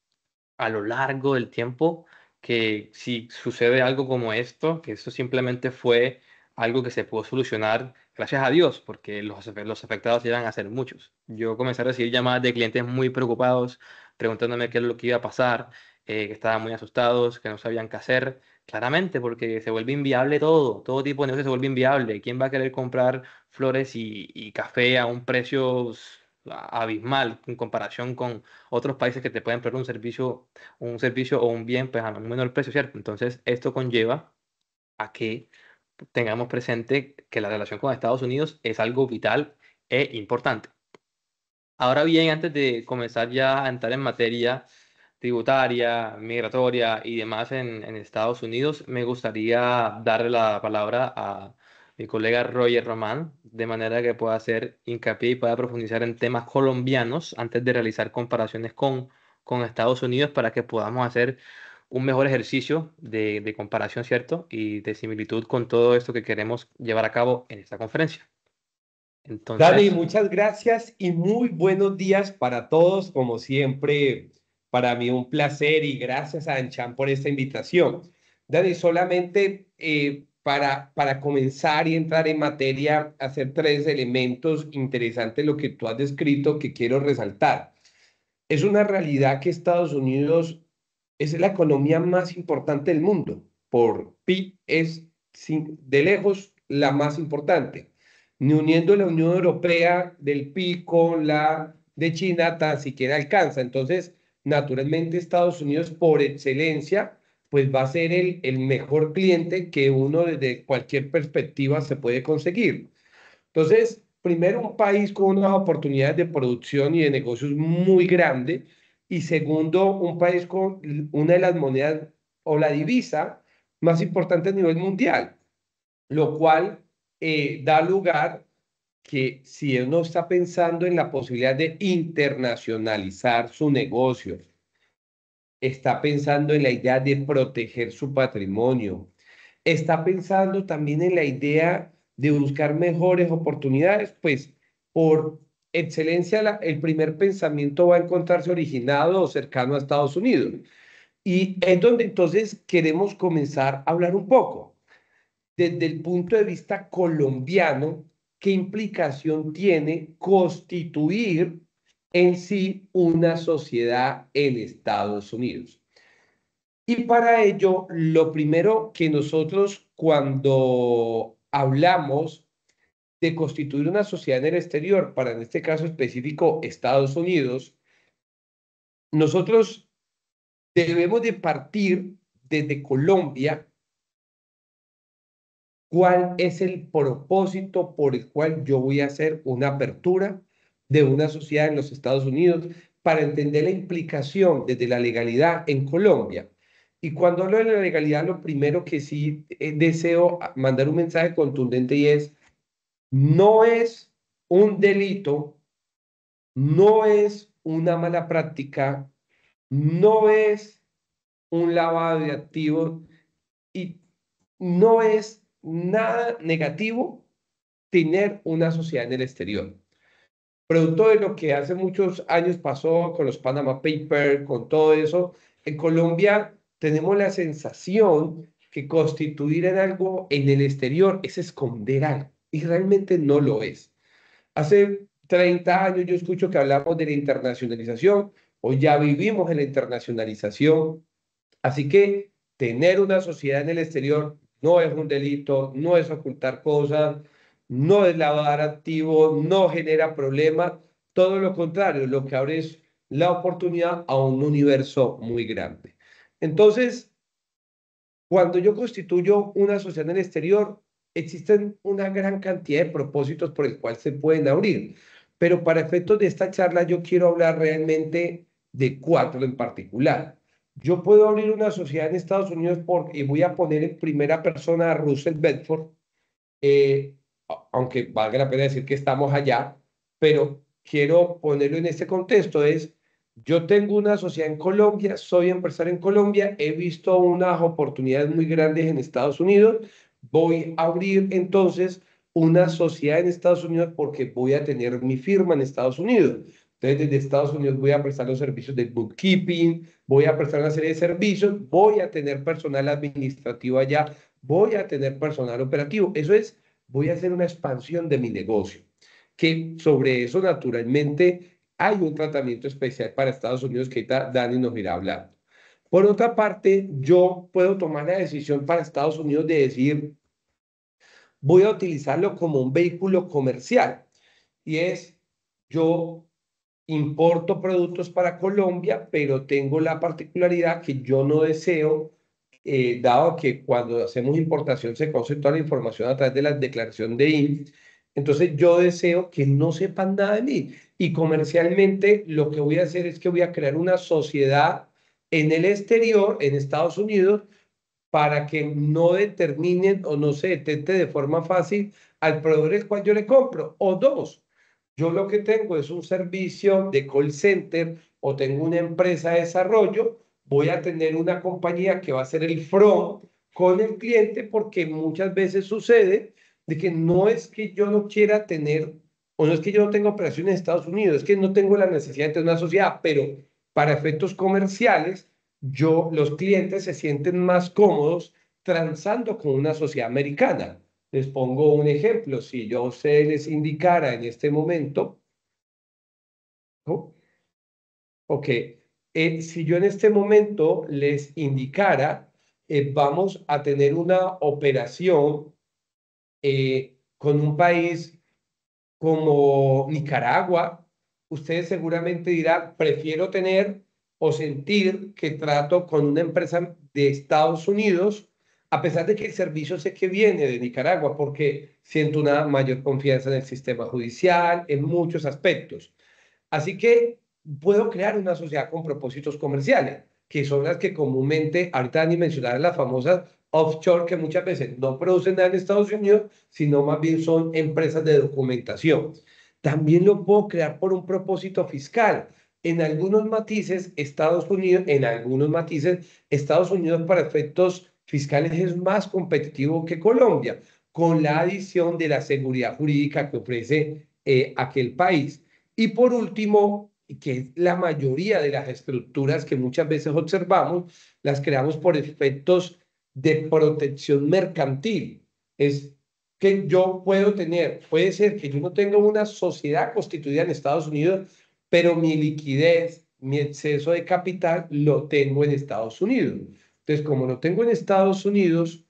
a lo largo del tiempo que si sucede algo como esto, que esto simplemente fue algo que se pudo solucionar gracias a Dios, porque los afectados iban a ser muchos. Yo comencé a recibir llamadas de clientes muy preocupados, preguntándome qué es lo que iba a pasar, que estaban muy asustados, que no sabían qué hacer, claramente, porque se vuelve inviable todo tipo de negocio se vuelve inviable. ¿Quién va a querer comprar flores y café a un precio abismal en comparación con otros países que te pueden proveer un servicio o un bien pues a un menor precio, ¿cierto? Entonces, esto conlleva a que tengamos presente que la relación con Estados Unidos es algo vital e importante. Ahora bien, antes de comenzar ya a entrar en materia tributaria, migratoria y demás en Estados Unidos, me gustaría darle la palabra a mi colega Roger Román, de manera que pueda hacer hincapié y pueda profundizar en temas colombianos antes de realizar comparaciones con Estados Unidos para que podamos hacer un mejor ejercicio de comparación, ¿cierto? Y de similitud con todo esto que queremos llevar a cabo en esta conferencia. Dani, Entonces, muchas gracias y muy buenos días para todos. Como siempre, para mí un placer y gracias a Anchan por esta invitación. Dani, solamente para comenzar y entrar en materia, hacer tres elementos interesantes lo que tú has descrito que quiero resaltar. Es una realidad que Estados Unidos es la economía más importante del mundo. Por PIB es de lejos la más importante. Ni uniendo la Unión Europea del PIB con la de China, tan siquiera alcanza. Entonces, naturalmente, Estados Unidos, por excelencia, pues va a ser el mejor cliente que uno desde cualquier perspectiva se puede conseguir. Entonces, primero, un país con unas oportunidades de producción y de negocios muy grande. Y segundo, un país con una de las monedas o la divisa más importante a nivel mundial, lo cual da lugar que si uno está pensando en la posibilidad de internacionalizar su negocio, está pensando en la idea de proteger su patrimonio, está pensando también en la idea de buscar mejores oportunidades, pues por excelencia el primer pensamiento va a encontrarse originado o cercano a Estados Unidos. Y es donde entonces queremos comenzar a hablar un poco desde el punto de vista colombiano, qué implicación tiene constituir en sí una sociedad en Estados Unidos. Y para ello, lo primero que nosotros cuando hablamos de constituir una sociedad en el exterior, para en este caso específico Estados Unidos, nosotros debemos de partir desde Colombia cuál es el propósito por el cual yo voy a hacer una apertura de una sociedad en los Estados Unidos para entender la implicación desde la legalidad en Colombia. Y cuando hablo de la legalidad, lo primero que sí deseo mandar un mensaje contundente y es, no es un delito, no es una mala práctica, no es un lavado de activos y no es nada negativo tener una sociedad en el exterior. Producto de lo que hace muchos años pasó con los Panama Papers, con todo eso, en Colombia tenemos la sensación que constituir en algo en el exterior es esconder algo, y realmente no lo es. Hace 30 años yo escucho que hablamos de la internacionalización, hoy ya vivimos en la internacionalización, así que tener una sociedad en el exterior no es un delito, no es ocultar cosas, no es lavado activo, no genera problema, todo lo contrario, lo que abre es la oportunidad a un universo muy grande. Entonces, cuando yo constituyo una sociedad en el exterior, existen una gran cantidad de propósitos por el cual se pueden abrir, pero para efectos de esta charla yo quiero hablar realmente de 4 en particular. Yo puedo abrir una sociedad en Estados Unidos y voy a poner en primera persona a Russell Bedford, eh, aunque valga la pena decir que estamos allá, pero quiero ponerlo en este contexto, yo tengo una sociedad en Colombia, soy empresario en Colombia, he visto unas oportunidades muy grandes en Estados Unidos, voy a abrir entonces una sociedad en Estados Unidos porque voy a tener mi firma en Estados Unidos. Entonces, desde Estados Unidos voy a prestar los servicios de bookkeeping, voy a prestar una serie de servicios, voy a tener personal administrativo allá, voy a tener personal operativo. Eso es, voy a hacer una expansión de mi negocio. Que sobre eso, naturalmente, hay un tratamiento especial para Estados Unidos que ahorita Dani nos irá a hablar. Por otra parte, yo puedo tomar la decisión para Estados Unidos de decir, voy a utilizarlo como un vehículo comercial. Y yo importo productos para Colombia, pero tengo la particularidad que yo no deseo, dado que cuando hacemos importación se conoce toda la información a través de la declaración de INVI, entonces yo deseo que no sepan nada de mí. Y comercialmente lo que voy a hacer es que voy a crear una sociedad en el exterior, en Estados Unidos, para que no determinen o no se detecte de forma fácil al proveedor el cual yo le compro. O dos, yo lo que tengo es un servicio de call center o tengo una empresa de desarrollo, voy a tener una compañía que va a ser el front con el cliente porque muchas veces sucede de que no es que yo no quiera tener o no es que yo no tenga operaciones en Estados Unidos, es que no tengo la necesidad de tener una sociedad, pero para efectos comerciales, los clientes se sienten más cómodos transando con una sociedad americana. Les pongo un ejemplo. Si yo a ustedes les indicara en este momento, ¿no? Ok, si yo en este momento les indicara, vamos a tener una operación con un país como Nicaragua, ustedes seguramente dirán, prefiero tener o sentir que trato con una empresa de Estados Unidos, a pesar de que el servicio sé que viene de Nicaragua, porque siento una mayor confianza en el sistema judicial, en muchos aspectos. Así que puedo crear una sociedad con propósitos comerciales, que son las que comúnmente, ahorita ni mencionar las famosas offshore, que muchas veces no producen nada en Estados Unidos, sino más bien son empresas de documentación. También lo puedo crear por un propósito fiscal. En algunos matices, Estados Unidos para efectos fiscales es más competitivo que Colombia, con la adición de la seguridad jurídica que ofrece aquel país. Y por último, que es la mayoría de las estructuras que muchas veces observamos, las creamos por efectos de protección mercantil. Es que yo puedo tener, puede ser que yo no tenga una sociedad constituida en Estados Unidos, pero mi liquidez, mi exceso de capital lo tengo en Estados Unidos. Entonces, como lo tengo en Estados Unidos,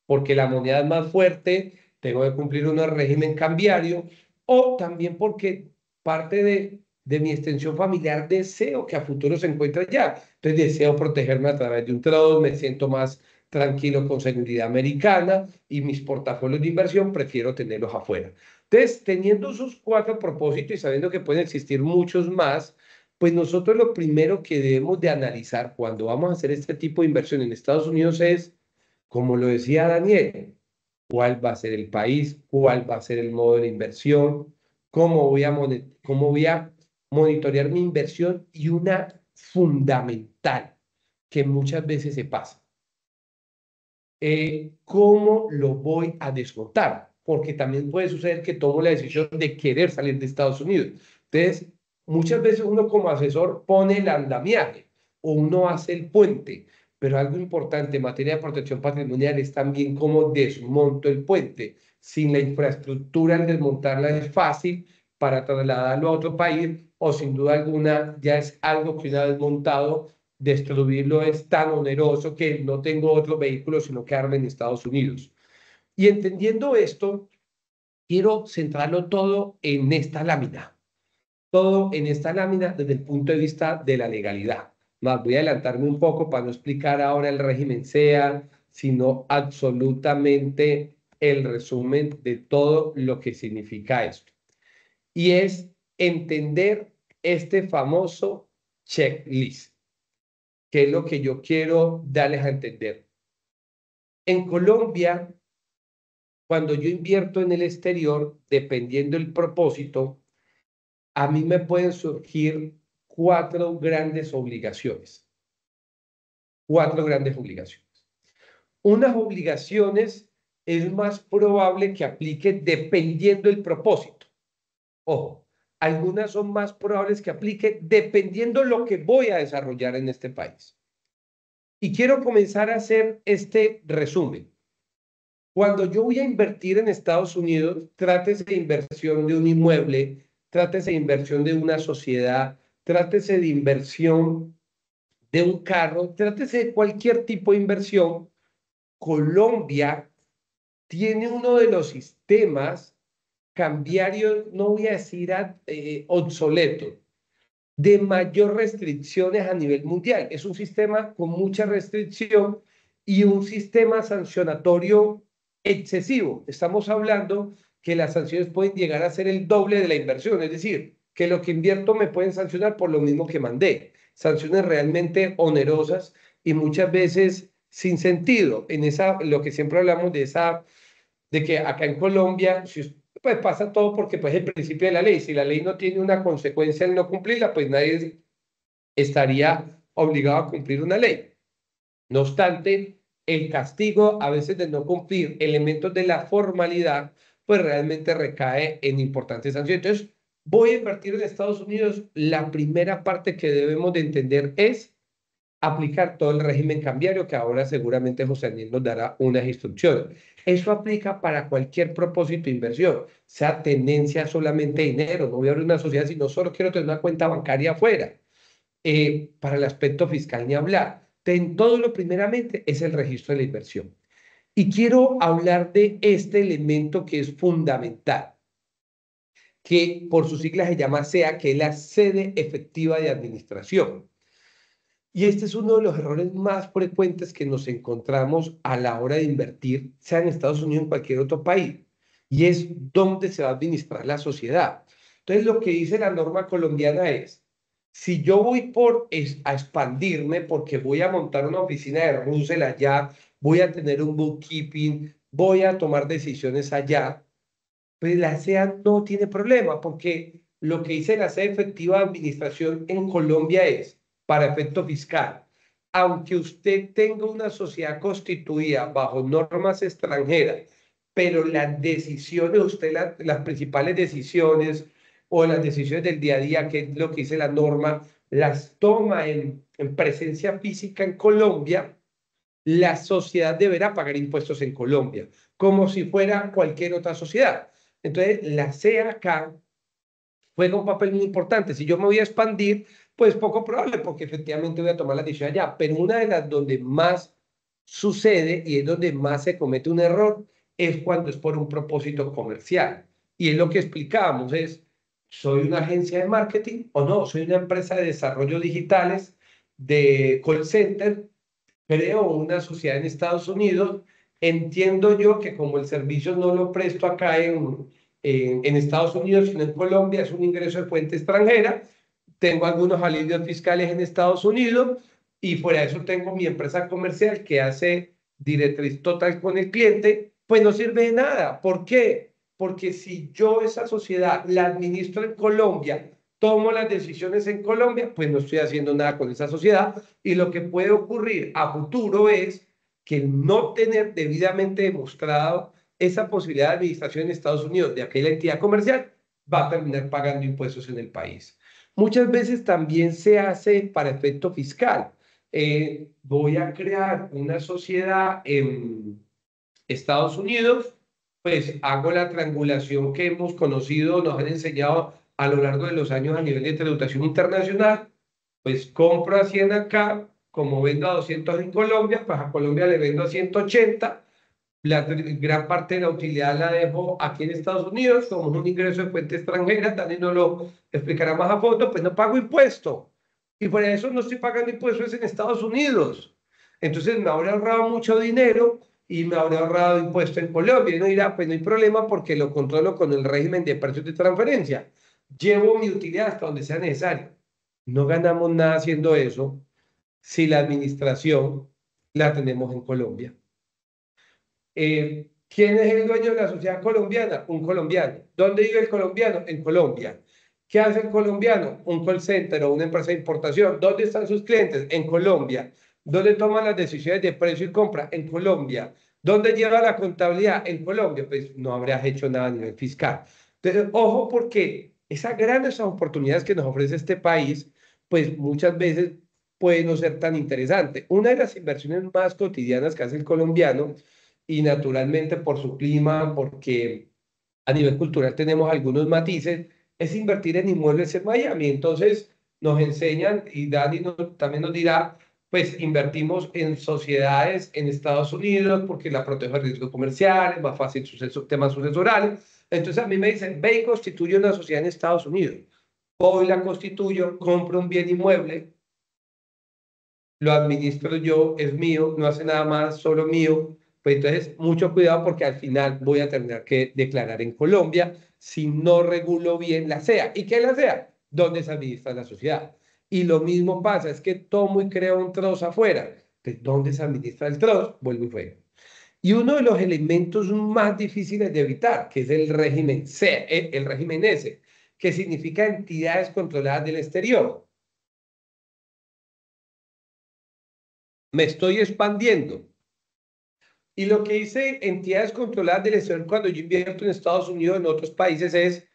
porque la moneda es más fuerte, tengo que cumplir un régimen cambiario, o también porque parte de mi extensión familiar deseo que a futuro se encuentre allá. Entonces deseo protegerme a través de un trust, me siento más tranquilo con seguridad americana y mis portafolios de inversión prefiero tenerlos afuera. Entonces, teniendo esos 4 propósitos y sabiendo que pueden existir muchos más, pues nosotros lo primero que debemos de analizar cuando vamos a hacer este tipo de inversión en Estados Unidos es, como lo decía Daniel, cuál va a ser el país, cuál va a ser el modo de inversión, cómo voy a monitorear mi inversión y una fundamental que muchas veces se pasa. ¿Cómo lo voy a descontar? Porque también puede suceder que tomo la decisión de querer salir de Estados Unidos. Entonces, muchas veces uno como asesor pone el andamiaje o uno hace el puente, pero algo importante en materia de protección patrimonial es también cómo desmonto el puente. Sin la infraestructura, al desmontarla es fácil para trasladarlo a otro país o sin duda alguna ya es algo que una vez montado destruirlo es tan oneroso que no tengo otro vehículo sino quedarme en Estados Unidos. Y entendiendo esto, quiero centrarlo todo en esta lámina. Todo en esta lámina desde el punto de vista de la legalidad. Más voy a adelantarme un poco para no explicar ahora el régimen SEA, sino absolutamente el resumen de todo lo que significa esto. Y es entender este famoso checklist, que es lo que yo quiero darles a entender. En Colombia, cuando yo invierto en el exterior, dependiendo del propósito, a mí me pueden surgir cuatro grandes obligaciones. Cuatro grandes obligaciones. Unas obligaciones es más probable que aplique dependiendo del propósito. Ojo, algunas son más probables que aplique dependiendo lo que voy a desarrollar en este país. Y quiero comenzar a hacer este resumen. Cuando yo voy a invertir en Estados Unidos, trátese de inversión de un inmueble, trátese de inversión de una sociedad, trátese de inversión de un carro, trátese de cualquier tipo de inversión, Colombia tiene uno de los sistemas cambiarios, no voy a decir obsoletos, de mayor restricciones a nivel mundial. Es un sistema con mucha restricción y un sistema sancionatorio excesivo. Estamos hablando que las sanciones pueden llegar a ser el doble de la inversión, es decir, que lo que invierto me pueden sancionar por lo mismo que mandé. Sanciones realmente onerosas y muchas veces sin sentido. En esa, lo que siempre hablamos de que acá en Colombia, pues pasa todo porque pues el principio de la ley. Si la ley no tiene una consecuencia al no cumplirla, pues nadie estaría obligado a cumplir una ley. No obstante, el castigo a veces de no cumplir elementos de la formalidad, pues realmente recae en importantes sanciones. Entonces, voy a invertir en Estados Unidos. La primera parte que debemos de entender es aplicar todo el régimen cambiario, que ahora seguramente José Daniel nos dará unas instrucciones. Eso aplica para cualquier propósito de inversión, sea tenencia solamente de dinero, no voy a abrir una sociedad, sino solo quiero tener una cuenta bancaria afuera. Para el aspecto fiscal ni hablar. En todo lo primeramente es el registro de la inversión. Y quiero hablar de este elemento que es fundamental, que por sus siglas se llama SEA, que es la sede efectiva de administración. Y este es uno de los errores más frecuentes que nos encontramos a la hora de invertir, sea en Estados Unidos o en cualquier otro país, y es dónde se va a administrar la sociedad. Entonces, lo que dice la norma colombiana es, si yo voy a expandirme porque voy a montar una oficina de Russell allá, voy a tener un bookkeeping, voy a tomar decisiones allá, pues la SEA no tiene problema, porque lo que dice la sede efectiva de administración en Colombia es, para efecto fiscal, aunque usted tenga una sociedad constituida bajo normas extranjeras, pero las decisiones, las principales decisiones o las decisiones del día a día, que es lo que dice la norma, las toma en presencia física en Colombia, la sociedad deberá pagar impuestos en Colombia, como si fuera cualquier otra sociedad. Entonces, la SEA acá juega un papel muy importante. Si yo me voy a expandir, pues poco probable, porque efectivamente voy a tomar la decisión allá. Pero una de las donde más sucede y es donde más se comete un error es cuando es por un propósito comercial. Y es lo que explicábamos, es, ¿soy una agencia de marketing o no? ¿Soy una empresa de desarrollo digitales, de call center? Creo una sociedad en Estados Unidos. Entiendo yo que como el servicio no lo presto acá en Estados Unidos, sino en Colombia, es un ingreso de fuente extranjera. Tengo algunos alivios fiscales en Estados Unidos y fuera de eso tengo mi empresa comercial que hace directriz total con el cliente, pues no sirve de nada. ¿Por qué? Porque si yo esa sociedad la administro en Colombia, tomo las decisiones en Colombia, pues no estoy haciendo nada con esa sociedad y lo que puede ocurrir a futuro es que no tener debidamente demostrado esa posibilidad de administración en Estados Unidos de aquella entidad comercial va a terminar pagando impuestos en el país. Muchas veces también se hace para efecto fiscal. Voy a crear una sociedad en Estados Unidos, pues hago la triangulación que hemos conocido, nos han enseñado a lo largo de los años a nivel de tributación internacional, pues compro a 100 acá, como vendo a 200 en Colombia, pues a Colombia le vendo a 180, Gran parte de la utilidad la dejo aquí en Estados Unidos, como es un ingreso de fuente extranjera, Dani nos lo explicará más a fondo, pues no pago impuesto. Y por eso no estoy pagando impuestos en Estados Unidos. Entonces me habré ahorrado mucho dinero y me habré ahorrado impuesto en Colombia. Y uno dirá, pues no hay problema porque lo controlo con el régimen de precios de transferencia. Llevo mi utilidad hasta donde sea necesario. No ganamos nada haciendo eso si la administración la tenemos en Colombia. ¿Quién es el dueño de la sociedad colombiana? Un colombiano. ¿Dónde vive el colombiano? En Colombia. ¿Qué hace el colombiano? Un call center o una empresa de importación. ¿Dónde están sus clientes? En Colombia. ¿Dónde toman las decisiones de precio y compra? En Colombia. ¿Dónde lleva la contabilidad? En Colombia. Pues no habrías hecho nada a nivel fiscal. Entonces, ojo, porque esas grandes oportunidades que nos ofrece este país, pues muchas veces pueden no ser tan interesantes. Una de las inversiones más cotidianas que hace el colombiano, y naturalmente por su clima, porque a nivel cultural tenemos algunos matices, es invertir en inmuebles en Miami. Entonces nos enseñan, y Dani también nos dirá, pues invertimos en sociedades en Estados Unidos porque la protege el riesgo comercial, es más fácil temas sucesorales. Entonces a mí me dicen, ve y constituye una sociedad en Estados Unidos. Hoy la constituyo, compro un bien inmueble, lo administro yo, es mío, no hace nada más, solo mío. Pues entonces, mucho cuidado porque al final voy a tener que declarar en Colombia si no regulo bien la SEA. ¿Y qué es la SEA? ¿Dónde se administra la sociedad? Y lo mismo pasa, es que tomo y creo un trust afuera. Entonces, ¿dónde se administra el trust? Vuelvo y juego. Y uno de los elementos más difíciles de evitar, que es el régimen C, el régimen S, que significa entidades controladas del exterior. Me estoy expandiendo. Y lo que dice entidades controladas del exterior cuando yo invierto en Estados Unidos, en otros países, es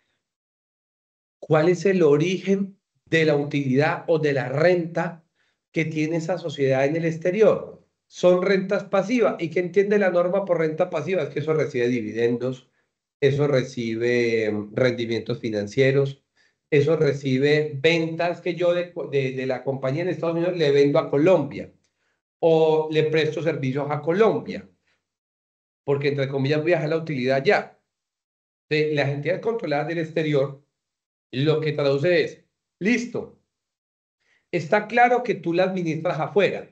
cuál es el origen de la utilidad o de la renta que tiene esa sociedad en el exterior. Son rentas pasivas. ¿Y qué entiende la norma por renta pasiva? Es que eso recibe dividendos, eso recibe rendimientos financieros, eso recibe ventas que yo de la compañía en Estados Unidos le vendo a Colombia o le presto servicios a Colombia, porque entre comillas viaja la utilidad ya. De las entidades controladas del exterior, lo que traduce es, listo, está claro que tú la administras afuera,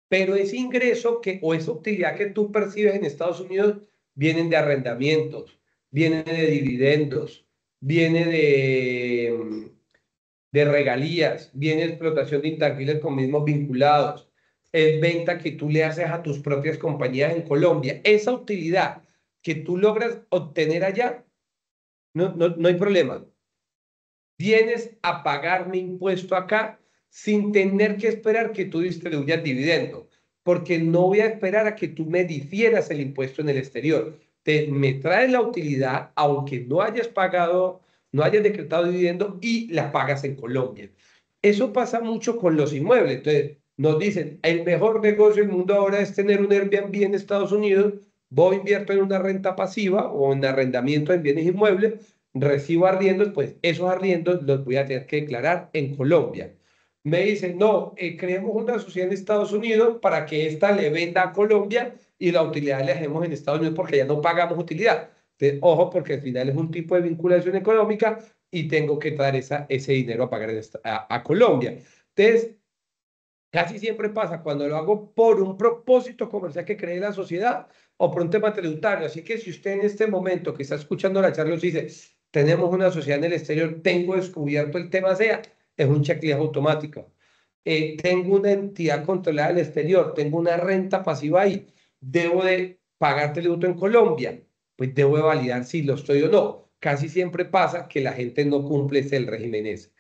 pero ese ingreso o esa utilidad que tú percibes en Estados Unidos vienen de arrendamientos, vienen de dividendos, viene de regalías, viene de explotación de intangibles con mismos vinculados, es venta que tú le haces a tus propias compañías en Colombia. Esa utilidad que tú logras obtener allá, no hay problema. Vienes a pagar mi impuesto acá sin tener que esperar que tú distribuyas dividendo, porque no voy a esperar a que tú me difieras el impuesto en el exterior. Me traes la utilidad, aunque no hayas pagado, no hayas decretado dividendo y la pagas en Colombia. Eso pasa mucho con los inmuebles. Entonces, nos dicen, el mejor negocio del mundo ahora es tener un Airbnb en Estados Unidos, voy invierto en una renta pasiva o en arrendamiento en bienes inmuebles, recibo arriendos, pues esos arriendos los voy a tener que declarar en Colombia. Me dicen, no, creemos una sociedad en Estados Unidos para que ésta le venda a Colombia y la utilidad la dejemos en Estados Unidos porque ya no pagamos utilidad. Entonces, ojo, porque al final es un tipo de vinculación económica y tengo que traer ese dinero a pagar a Colombia. Entonces, casi siempre pasa cuando lo hago por un propósito comercial que cree la sociedad o por un tema tributario. Así que si usted en este momento que está escuchando la charla nos dice, tenemos una sociedad en el exterior, tengo descubierto el tema SEA, es un checklist automático. Tengo una entidad controlada del exterior, tengo una renta pasiva ahí, debo de pagar tributo en Colombia, pues debo de validar si lo estoy o no. Casi siempre pasa que la gente no cumple el régimen ese.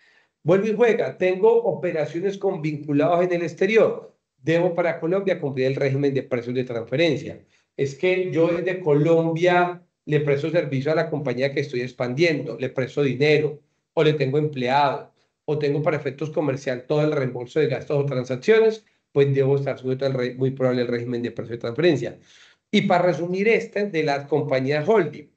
Vuelvo y juega, tengo operaciones con vinculados en el exterior, debo para Colombia cumplir el régimen de precios de transferencia. Es que yo desde Colombia le presto servicio a la compañía que estoy expandiendo, le presto dinero, o le tengo empleado, o tengo para efectos comercial todo el reembolso de gastos o transacciones, pues debo estar sujeto muy probable al régimen de precio de transferencia. Y para resumir de las compañías holding,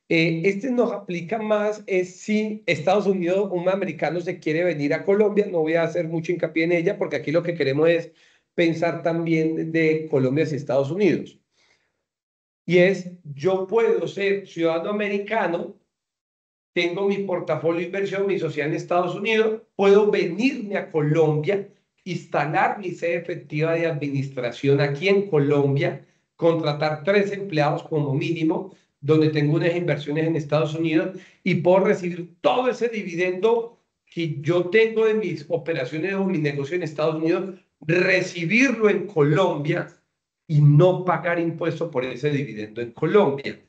este nos aplica más es si Estados Unidos, un americano se quiere venir a Colombia, no voy a hacer mucho hincapié en ella porque aquí lo que queremos es pensar también de Colombia hacia Estados Unidos. Y es, yo puedo ser ciudadano americano, tengo mi portafolio de inversión, mi sociedad en Estados Unidos, puedo venirme a Colombia, instalar mi sede efectiva de administración aquí en Colombia, contratar 3 empleados como mínimo, donde tengo unas inversiones en Estados Unidos y puedo recibir todo ese dividendo que yo tengo de mis operaciones o mi negocio en Estados Unidos, recibirlo en Colombia y no pagar impuestos por ese dividendo en Colombia.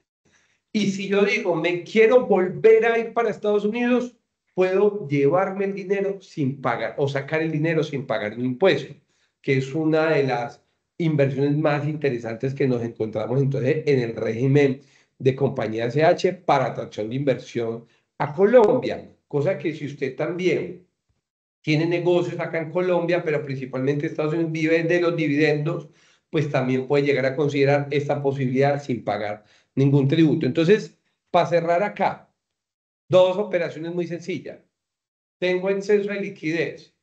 Y si yo digo, me quiero volver a ir para Estados Unidos, puedo llevarme el dinero sin pagar o sacar el dinero sin pagar un impuesto, que es una de las inversiones más interesantes que nos encontramos entonces en el régimen de compañía CH para atracción de inversión a Colombia. Cosa que si usted también tiene negocios acá en Colombia, pero principalmente Estados Unidos vive de los dividendos, pues también puede llegar a considerar esta posibilidad sin pagar ningún tributo. Entonces, para cerrar acá, dos operaciones muy sencillas. Tengo exceso de liquidez,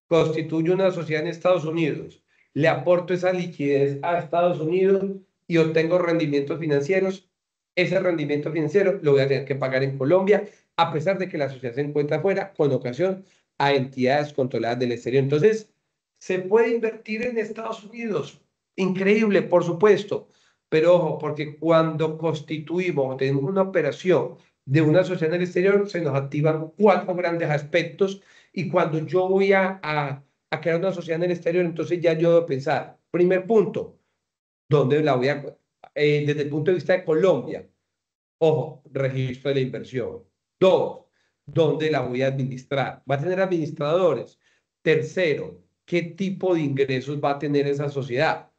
constituyo una sociedad en Estados Unidos, le aporto esa liquidez a Estados Unidos y obtengo rendimientos financieros. Ese rendimiento financiero lo voy a tener que pagar en Colombia, a pesar de que la sociedad se encuentra afuera, con ocasión a entidades controladas del exterior. Entonces, se puede invertir en Estados Unidos. Increíble, por supuesto. Pero ojo, porque cuando constituimos o tenemos una operación de una sociedad en el exterior, se nos activan 4 grandes aspectos y cuando yo voy a crear una sociedad en el exterior, entonces ya yo debo pensar, primer punto, ¿dónde la voy a, desde el punto de vista de Colombia? Ojo, registro de la inversión. Dos, ¿dónde la voy a administrar? ¿Va a tener administradores? Tercero, ¿qué tipo de ingresos va a tener esa sociedad?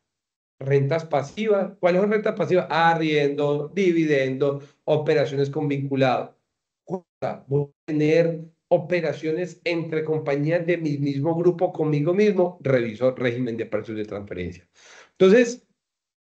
Rentas pasivas. ¿Cuáles son rentas pasivas? Arriendo, dividendo, operaciones con vinculado. Cuarta, voy a tener operaciones entre compañías de mi mismo grupo conmigo mismo. Reviso régimen de precios de transferencia. Entonces,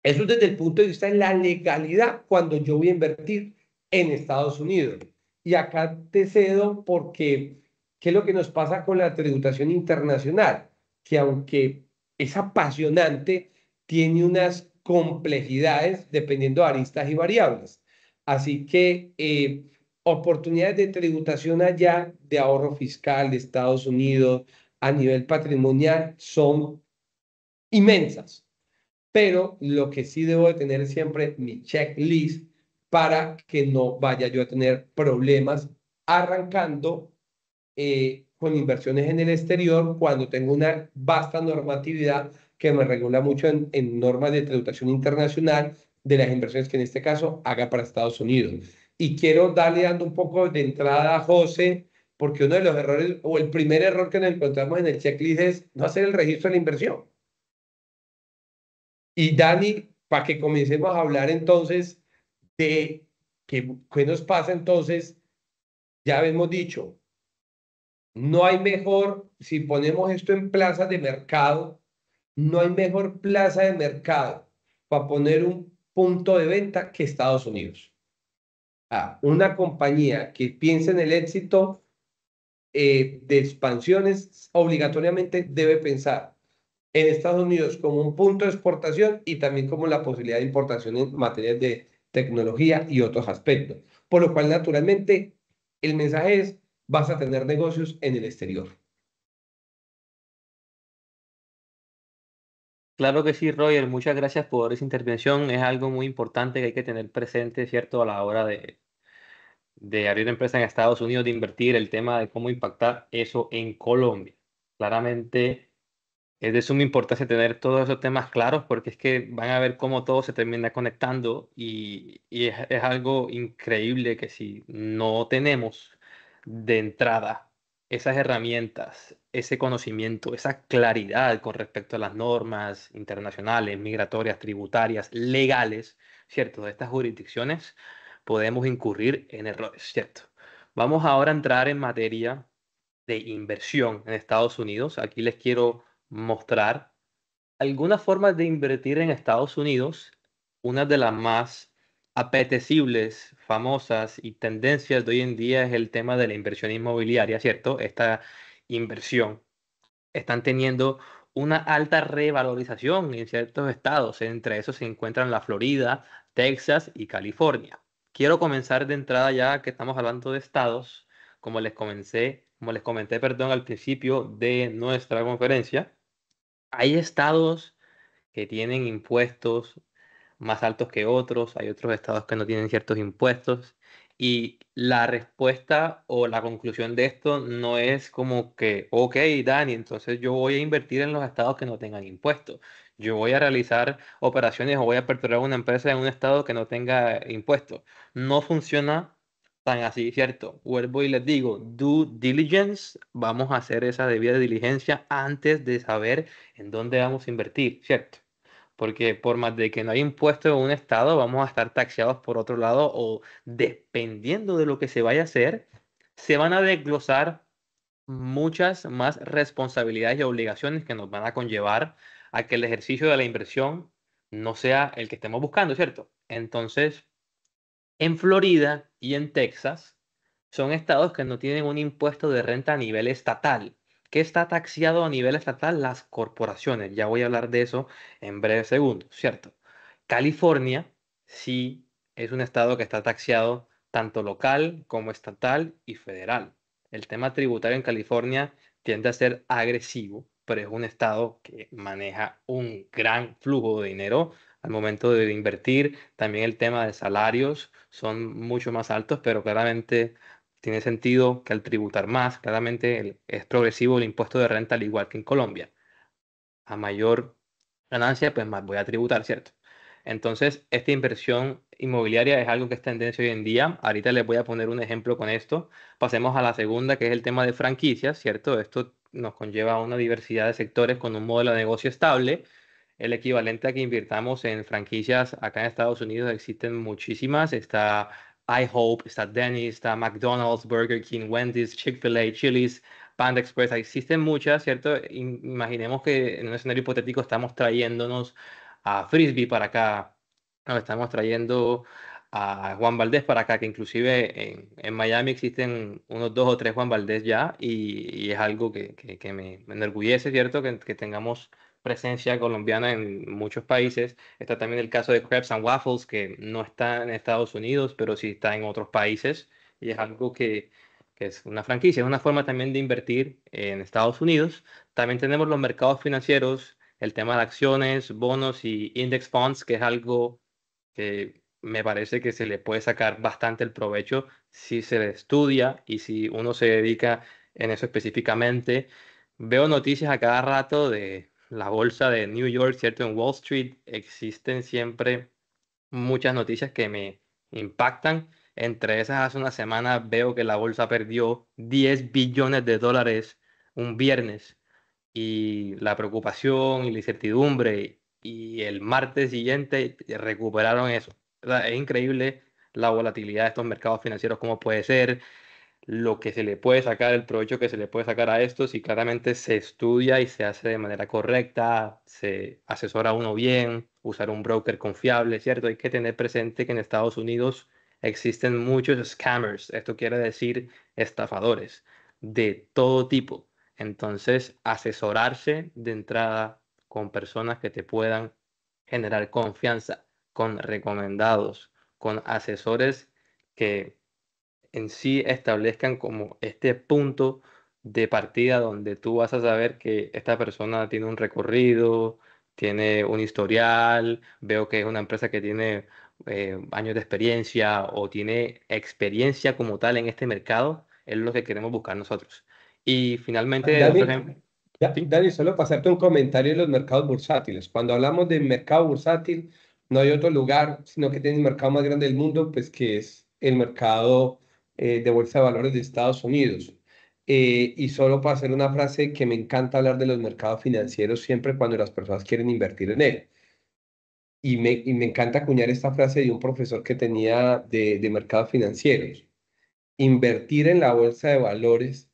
eso es desde el punto de vista de la legalidad cuando yo voy a invertir en Estados Unidos. Y acá te cedo porque, ¿qué es lo que nos pasa con la tributación internacional? Que aunque es apasionante, tiene unas complejidades dependiendo de aristas y variables. Así que oportunidades de tributación allá de ahorro fiscal de Estados Unidos a nivel patrimonial son inmensas, pero lo que sí debo de tener es siempre mi checklist para que no vaya yo a tener problemas arrancando con inversiones en el exterior cuando tengo una vasta normatividad que me regula mucho en normas de tributación internacional de las inversiones que en este caso haga para Estados Unidos. Y quiero darle dando un poco de entrada a José, porque uno de los errores o el primer error que nos encontramos en el checklist es no hacer el registro de la inversión. Y Dani, para que comencemos a hablar entonces de qué nos pasa entonces, ya hemos dicho, no hay mejor, si ponemos esto en plazas de mercado, no hay mejor plaza de mercado para poner un punto de venta que Estados Unidos. Una compañía que piense en el éxito de expansiones obligatoriamente debe pensar en Estados Unidos como un punto de exportación y también como la posibilidad de importación en materias de tecnología y otros aspectos. Por lo cual, naturalmente, el mensaje es, vas a tener negocios en el exterior. Claro que sí, Roger, muchas gracias por esa intervención. Es algo muy importante que hay que tener presente, ¿cierto? A la hora de abrir empresa en Estados Unidos, de invertir, el tema de cómo impactar eso en Colombia. Claramente es de suma importancia tener todos esos temas claros porque es que van a ver cómo todo se termina conectando y es algo increíble que si no tenemos de entrada esas herramientas, ese conocimiento, esa claridad con respecto a las normas internacionales, migratorias, tributarias, legales, ¿cierto? De estas jurisdicciones, podemos incurrir en errores, ¿cierto? Vamos ahora a entrar en materia de inversión en Estados Unidos. Aquí les quiero mostrar algunas formas de invertir en Estados Unidos. Una de las más apetecibles, famosas y tendencias de hoy en día es el tema de la inversión inmobiliaria, ¿cierto? Esta inversión están teniendo una alta revalorización en ciertos estados. Entre esos se encuentran la Florida, Texas y California. Quiero comenzar de entrada ya que estamos hablando de estados, como les comenté, perdón, al principio de nuestra conferencia. Hay estados que tienen impuestos más altos que otros, hay otros estados que no tienen ciertos impuestos, y la respuesta o la conclusión de esto no es como que, ok, Dani, entonces yo voy a invertir en los estados que no tengan impuestos, yo voy a realizar operaciones o voy a aperturar una empresa en un estado que no tenga impuestos. No funciona tan así, ¿cierto? Vuelvo y les digo, due diligence, vamos a hacer esa debida diligencia antes de saber en dónde vamos a invertir, ¿cierto? Porque por más de que no haya impuesto en un estado, vamos a estar taxados por otro lado o dependiendo de lo que se vaya a hacer, se van a desglosar muchas más responsabilidades y obligaciones que nos van a conllevar a que el ejercicio de la inversión no sea el que estemos buscando, ¿cierto? Entonces, en Florida y en Texas son estados que no tienen un impuesto de renta a nivel estatal. ¿Qué está taxado a nivel estatal? Las corporaciones. Ya voy a hablar de eso en breves segundos, ¿cierto? California sí es un estado que está taxado tanto local como estatal y federal. El tema tributario en California tiende a ser agresivo, pero es un estado que maneja un gran flujo de dinero al momento de invertir. También el tema de salarios son mucho más altos, pero claramente tiene sentido que al tributar más, claramente es progresivo el impuesto de renta al igual que en Colombia. A mayor ganancia, pues más voy a tributar, ¿cierto? Entonces, esta inversión inmobiliaria es algo que es tendencia hoy en día. Ahorita les voy a poner un ejemplo con esto. Pasemos a la segunda, que es el tema de franquicias, ¿cierto? Esto nos conlleva a una diversidad de sectores con un modelo de negocio estable. El equivalente a que invirtamos en franquicias acá en Estados Unidos existen muchísimas. Está IHOPE, está Denny's, está McDonald's, Burger King, Wendy's, Chick-fil-A, Chili's, Panda Express. Existen muchas, ¿cierto? Imaginemos que en un escenario hipotético estamos trayéndonos a Frisbee para acá, o estamos trayendo a Juan Valdés para acá, que inclusive en Miami existen unos dos o tres Juan Valdés ya, y es algo que me enorgullece, ¿cierto? Que tengamos presencia colombiana en muchos países. Está también el caso de Crepes and Waffles, que no está en Estados Unidos, pero sí está en otros países, y es algo que es una franquicia, es una forma también de invertir en Estados Unidos. También tenemos los mercados financieros, el tema de acciones, bonos y index funds, que es algo que me parece que se le puede sacar bastante el provecho si se le estudia y si uno se dedica en eso específicamente. Veo noticias a cada rato de la bolsa de New York, ¿cierto? En Wall Street existen siempre muchas noticias que me impactan. Entre esas, hace una semana veo que la bolsa perdió 10 billones de dólares un viernes y la preocupación y la incertidumbre y el martes siguiente recuperaron eso. O sea, es increíble la volatilidad de estos mercados financieros, cómo puede ser, lo que se le puede sacar, el provecho que se le puede sacar a esto, si claramente se estudia y se hace de manera correcta, se asesora uno bien, usar un broker confiable, ¿cierto? Hay que tener presente que en Estados Unidos existen muchos scammers, esto quiere decir estafadores de todo tipo. Entonces, asesorarse de entrada con personas que te puedan generar confianza, con recomendados, con asesores que en sí establezcan como este punto de partida donde tú vas a saber que esta persona tiene un recorrido, tiene un historial, veo que es una empresa que tiene años de experiencia o tiene experiencia como tal en este mercado, es lo que queremos buscar nosotros. Y finalmente, otro Dani, ejemplo. ¿Sí? Dani, solo pasarte un comentario de los mercados bursátiles. Cuando hablamos de mercado bursátil, no hay otro lugar, sino que tiene el mercado más grande del mundo, pues que es el mercado de bolsa de valores de Estados Unidos. Y solo para hacer una frase que me encanta hablar de los mercados financieros siempre cuando las personas quieren invertir en él. Y me encanta acuñar esta frase de un profesor que tenía de mercados financieros. Invertir en la bolsa de valores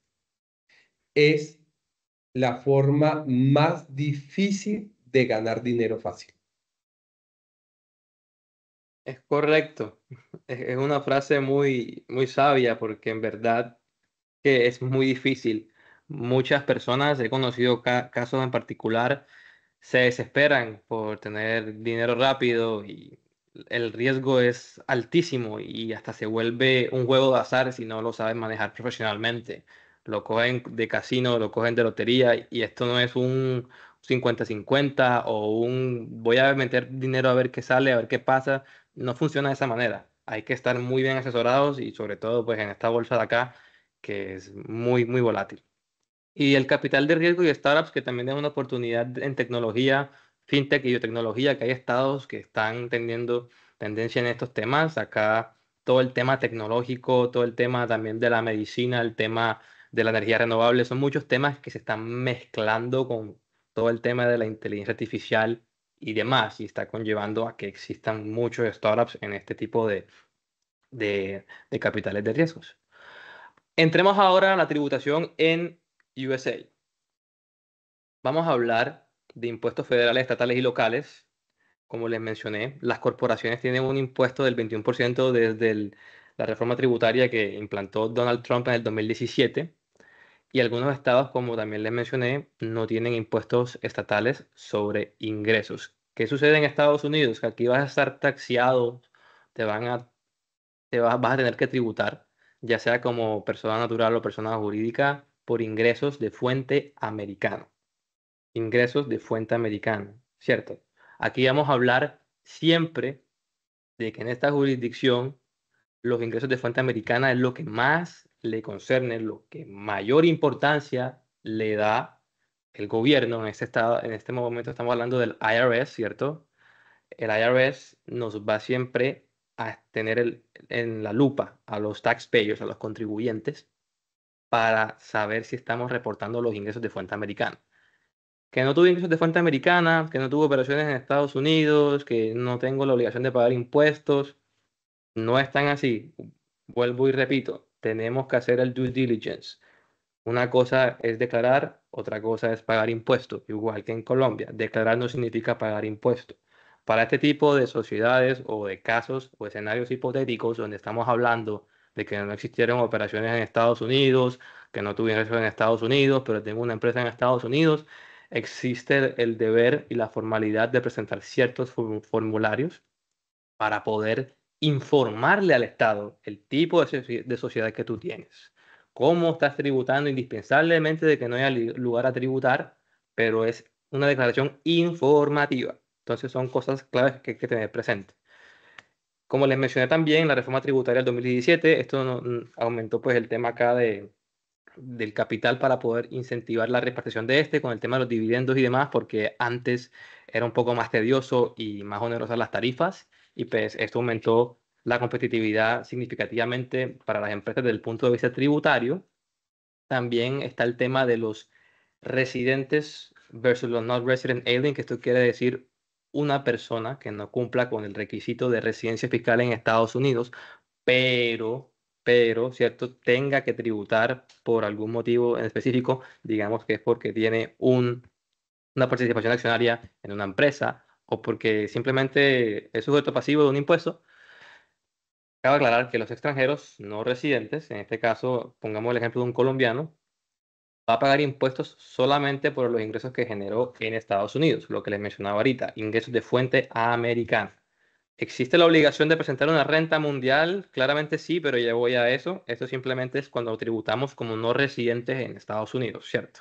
es la forma más difícil de ganar dinero fácil. Es correcto. Es una frase muy, muy sabia porque en verdad que es muy difícil muchas personas, he conocido casos en particular, se desesperan por tener dinero rápido y el riesgo es altísimo y hasta se vuelve un juego de azar si no lo saben manejar profesionalmente. Lo cogen de casino, lo cogen de lotería y esto no es un 50-50 o un voy a meter dinero a ver qué sale, a ver qué pasa. No funciona de esa manera. Hay que estar muy bien asesorados y sobre todo pues en esta bolsa de acá que es muy, muy volátil. Y el capital de riesgo y startups, que también es una oportunidad en tecnología, fintech y biotecnología, que hay estados que están teniendo tendencia en estos temas. Acá todo el tema tecnológico, todo el tema también de la medicina, el tema de la energía renovable, son muchos temas que se están mezclando con todo el tema de la inteligencia artificial y demás, y está conllevando a que existan muchos startups en este tipo de capitales de riesgos. Entremos ahora a la tributación en USA. Vamos a hablar de impuestos federales, estatales y locales. Como les mencioné, las corporaciones tienen un impuesto del 21% desde la reforma tributaria que implantó Donald Trump en el 2017. Y algunos estados, como también les mencioné, no tienen impuestos estatales sobre ingresos. ¿Qué sucede en Estados Unidos? Que aquí vas a estar taxiado, te van a, vas a tener que tributar, ya sea como persona natural o persona jurídica, por ingresos de fuente americana. Ingresos de fuente americana, ¿cierto? Aquí vamos a hablar siempre de que en esta jurisdicción los ingresos de fuente americana es lo que más le concerne, lo que mayor importancia le da el gobierno en este estado. En este momento estamos hablando del IRS, ¿cierto? El IRS nos va siempre a tener en la lupa a los taxpayers, a los contribuyentes, para saber si estamos reportando los ingresos de fuente americana. Que no tuve ingresos de fuente americana, que no tuve operaciones en Estados Unidos, que no tengo la obligación de pagar impuestos, no es tan así. Vuelvo y repito, tenemos que hacer el due diligence. Una cosa es declarar, otra cosa es pagar impuestos, igual que en Colombia. Declarar no significa pagar impuestos. Para este tipo de sociedades o de casos o escenarios hipotéticos donde estamos hablando de que no existieron operaciones en Estados Unidos, que no tuve ingresos en Estados Unidos, pero tengo una empresa en Estados Unidos, existe el deber y la formalidad de presentar ciertos formularios para poder informarle al Estado el tipo de sociedad que tú tienes. Cómo estás tributando, indispensablemente de que no haya lugar a tributar, pero es una declaración informativa. Entonces son cosas claves que hay que tener presente. Como les mencioné también, la reforma tributaria del 2017, esto aumentó pues el tema acá del capital para poder incentivar la repartición de este con el tema de los dividendos y demás, porque antes era un poco más tedioso y más onerosas las tarifas, y pues esto aumentó la competitividad significativamente para las empresas desde el punto de vista tributario. También está el tema de los residentes versus los not resident alien, que esto quiere decir una persona que no cumpla con el requisito de residencia fiscal en Estados Unidos, pero, ¿cierto? Tenga que tributar por algún motivo en específico, digamos que es porque tiene una participación accionaria en una empresa o porque simplemente es sujeto pasivo de un impuesto. Cabe aclarar que los extranjeros no residentes, en este caso, pongamos el ejemplo de un colombiano, va a pagar impuestos solamente por los ingresos que generó en Estados Unidos, lo que les mencionaba ahorita, ingresos de fuente americana. ¿Existe la obligación de presentar una renta mundial? Claramente sí, pero ya voy a eso. Esto simplemente es cuando tributamos como no residentes en Estados Unidos, ¿cierto?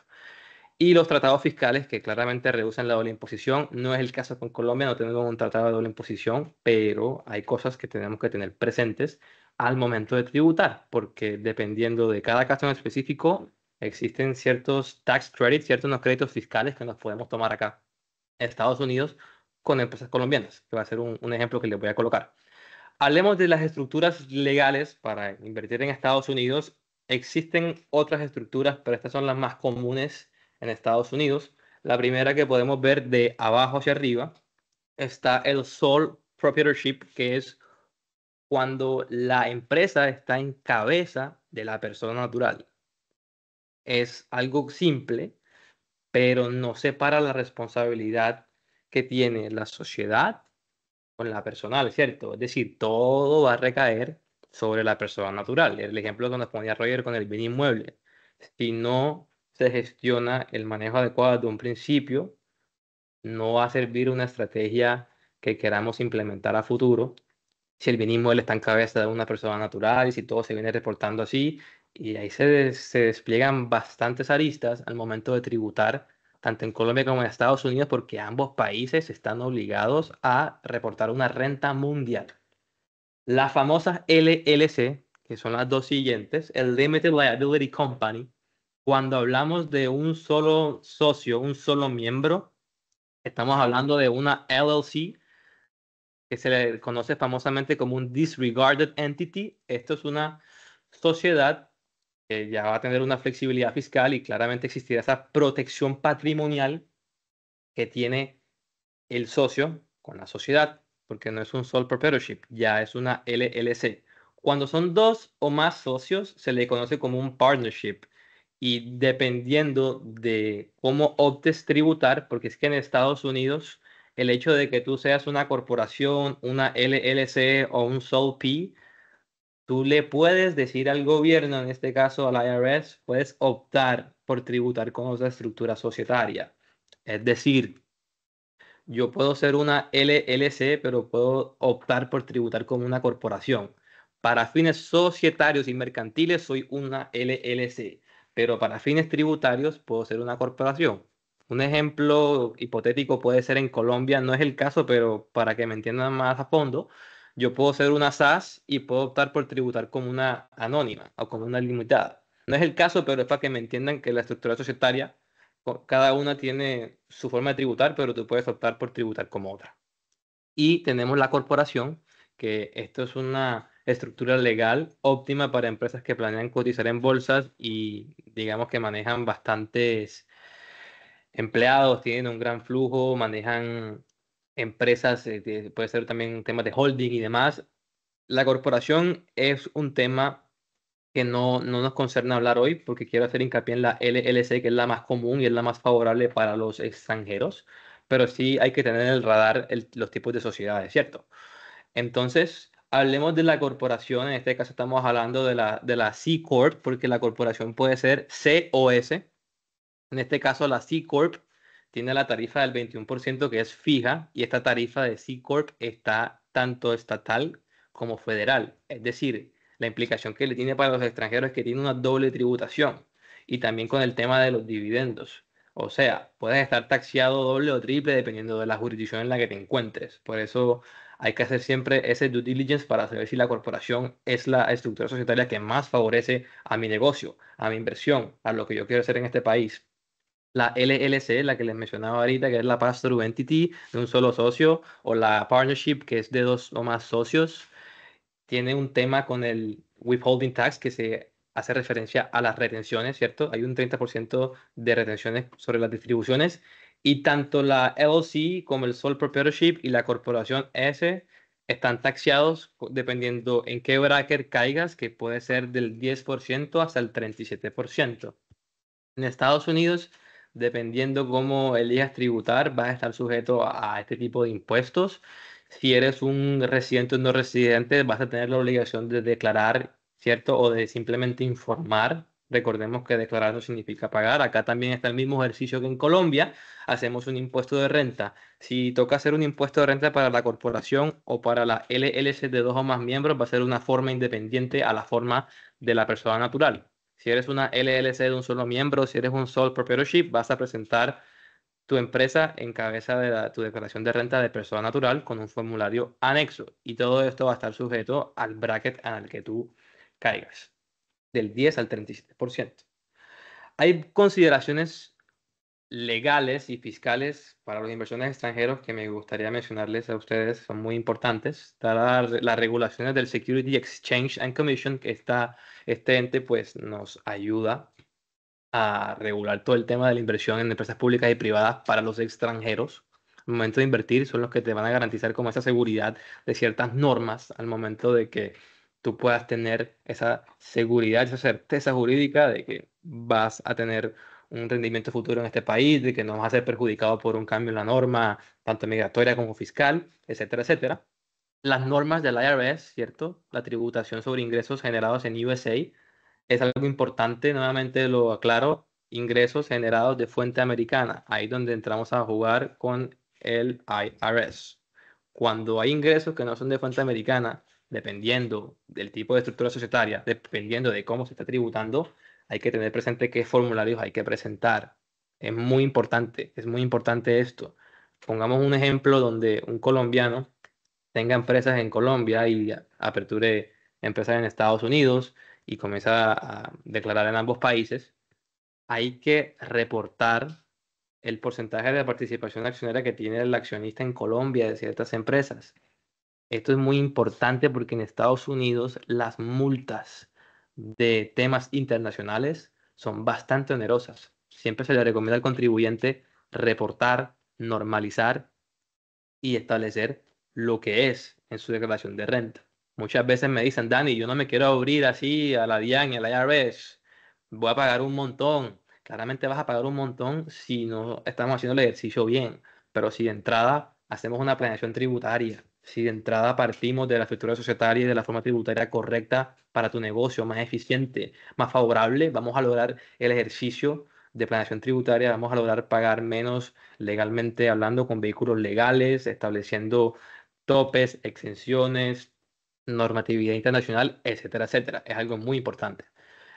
Y los tratados fiscales que claramente reducen la doble imposición. No es el caso con Colombia, no tenemos un tratado de doble imposición, pero hay cosas que tenemos que tener presentes al momento de tributar, porque dependiendo de cada caso en específico, existen ciertos tax credits, ciertos unos créditos fiscales que nos podemos tomar acá en Estados Unidos con empresas colombianas, que va a ser un ejemplo que les voy a colocar. Hablemos de las estructuras legales para invertir en Estados Unidos. Existen otras estructuras, pero estas son las más comunes en Estados Unidos. La primera que podemos ver de abajo hacia arriba está el sole proprietorship, que es cuando la empresa está en cabeza de la persona natural. Es algo simple, pero no separa la responsabilidad que tiene la sociedad con la personal, ¿cierto? Es decir, todo va a recaer sobre la persona natural. El ejemplo que nos ponía Roger con el bien inmueble. Si no se gestiona el manejo adecuado de un principio, no va a servir una estrategia que queramos implementar a futuro si el bien inmueble está en cabeza de una persona natural y si todo se viene reportando así. Y ahí se despliegan bastantes aristas al momento de tributar, tanto en Colombia como en Estados Unidos, porque ambos países están obligados a reportar una renta mundial. Las famosas LLC, que son las dos siguientes, el Limited Liability Company, cuando hablamos de un solo socio, un solo miembro, estamos hablando de una LLC que se le conoce famosamente como un disregarded entity. Esto es una sociedad que ya va a tener una flexibilidad fiscal y claramente existirá esa protección patrimonial que tiene el socio con la sociedad, porque no es un sole proprietorship, ya es una LLC. Cuando son dos o más socios, se le conoce como un partnership. Y dependiendo de cómo optes tributar, porque es que en Estados Unidos el hecho de que tú seas una corporación, una LLC o un sole P, tú le puedes decir al gobierno, en este caso al IRS, puedes optar por tributar con otra estructura societaria. Es decir, yo puedo ser una LLC, pero puedo optar por tributar como una corporación. Para fines societarios y mercantiles soy una LLC, pero para fines tributarios puedo ser una corporación. Un ejemplo hipotético puede ser en Colombia, no es el caso, pero para que me entiendan más a fondo, yo puedo ser una SAS y puedo optar por tributar como una anónima o como una limitada. No es el caso, pero es para que me entiendan que la estructura societaria cada una tiene su forma de tributar, pero tú puedes optar por tributar como otra. Y tenemos la corporación, que esto es una estructura legal óptima para empresas que planean cotizar en bolsas y digamos que manejan bastantes empleados, tienen un gran flujo, manejan empresas, puede ser también temas de holding y demás. La corporación es un tema que no nos concierne hablar hoy porque quiero hacer hincapié en la LLC, que es la más común y es la más favorable para los extranjeros, pero sí hay que tener en el radar los tipos de sociedades, ¿cierto? Entonces, hablemos de la corporación, en este caso estamos hablando de la C Corp, porque la corporación puede ser C o S. En este caso, la C Corp tiene la tarifa del 21% que es fija y esta tarifa de C Corp está tanto estatal como federal. Es decir, la implicación que le tiene para los extranjeros es que tiene una doble tributación y también con el tema de los dividendos. O sea, puedes estar taxeado doble o triple dependiendo de la jurisdicción en la que te encuentres. Por eso hay que hacer siempre ese due diligence para saber si la corporación es la estructura societaria que más favorece a mi negocio, a mi inversión, a lo que yo quiero hacer en este país. La LLC, la que les mencionaba ahorita, que es la pass-through entity de un solo socio, o la partnership, que es de dos o más socios, tiene un tema con el withholding tax, que se hace referencia a las retenciones, ¿cierto? Hay un 30% de retenciones sobre las distribuciones, y tanto la LLC como el sole proprietorship y la corporación S están taxados dependiendo en qué bracket caigas, que puede ser del 10% hasta el 37%. En Estados Unidos, dependiendo cómo elijas tributar, vas a estar sujeto a este tipo de impuestos. Si eres un residente o no residente, vas a tener la obligación de declarar, ¿cierto? O de simplemente informar. Recordemos que declarar no significa pagar. Acá también está el mismo ejercicio que en Colombia. Hacemos un impuesto de renta. Si toca hacer un impuesto de renta para la corporación o para la LLC de dos o más miembros, va a ser una forma independiente a la forma de la persona natural. Si eres una LLC de un solo miembro, si eres un sole proprietorship, vas a presentar tu empresa en cabeza de tu declaración de renta de persona natural con un formulario anexo. Y todo esto va a estar sujeto al bracket en el que tú caigas, del 10 al 37%. Hay consideraciones legales y fiscales para los inversores extranjeros que me gustaría mencionarles a ustedes, son muy importantes. Está las regulaciones del Security Exchange and Commission, que este ente pues nos ayuda a regular todo el tema de la inversión en empresas públicas y privadas para los extranjeros. Al momento de invertir son los que te van a garantizar como esa seguridad de ciertas normas al momento de que tú puedas tener esa seguridad, esa certeza jurídica de que vas a tener un rendimiento futuro en este país, de que no vas a ser perjudicado por un cambio en la norma, tanto migratoria como fiscal, etcétera, etcétera. Las normas del IRS, ¿cierto? La tributación sobre ingresos generados en USA es algo importante, nuevamente lo aclaro, ingresos generados de fuente americana. Ahí es donde entramos a jugar con el IRS. Cuando hay ingresos que no son de fuente americana, dependiendo del tipo de estructura societaria, dependiendo de cómo se está tributando, hay que tener presente qué formularios hay que presentar. Es muy importante esto. Pongamos un ejemplo donde un colombiano tenga empresas en Colombia y aperture empresas en Estados Unidos y comienza a declarar en ambos países. Hay que reportar el porcentaje de participación accionaria que tiene el accionista en Colombia de ciertas empresas. Esto es muy importante porque en Estados Unidos las multas de temas internacionales son bastante onerosas. Siempre se le recomienda al contribuyente reportar, normalizar y establecer lo que es en su declaración de renta. Muchas veces me dicen, Dani, yo no me quiero abrir así a la DIAN y a la IRS, voy a pagar un montón. Claramente vas a pagar un montón si no estamos haciendo el ejercicio bien, pero si de entrada hacemos una planeación tributaria, si de entrada partimos de la estructura societaria y de la forma tributaria correcta para tu negocio, más eficiente, más favorable, vamos a lograr el ejercicio de planeación tributaria, vamos a lograr pagar menos legalmente hablando con vehículos legales, estableciendo topes, exenciones, normatividad internacional, etcétera, etcétera. Es algo muy importante.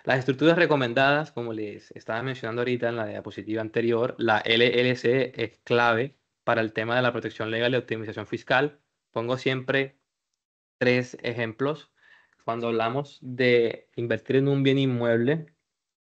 Las estructuras recomendadas, como les estaba mencionando ahorita en la diapositiva anterior, la LLC es clave para el tema de la protección legal y optimización fiscal. Pongo siempre 3 ejemplos. Cuando hablamos de invertir en un bien inmueble,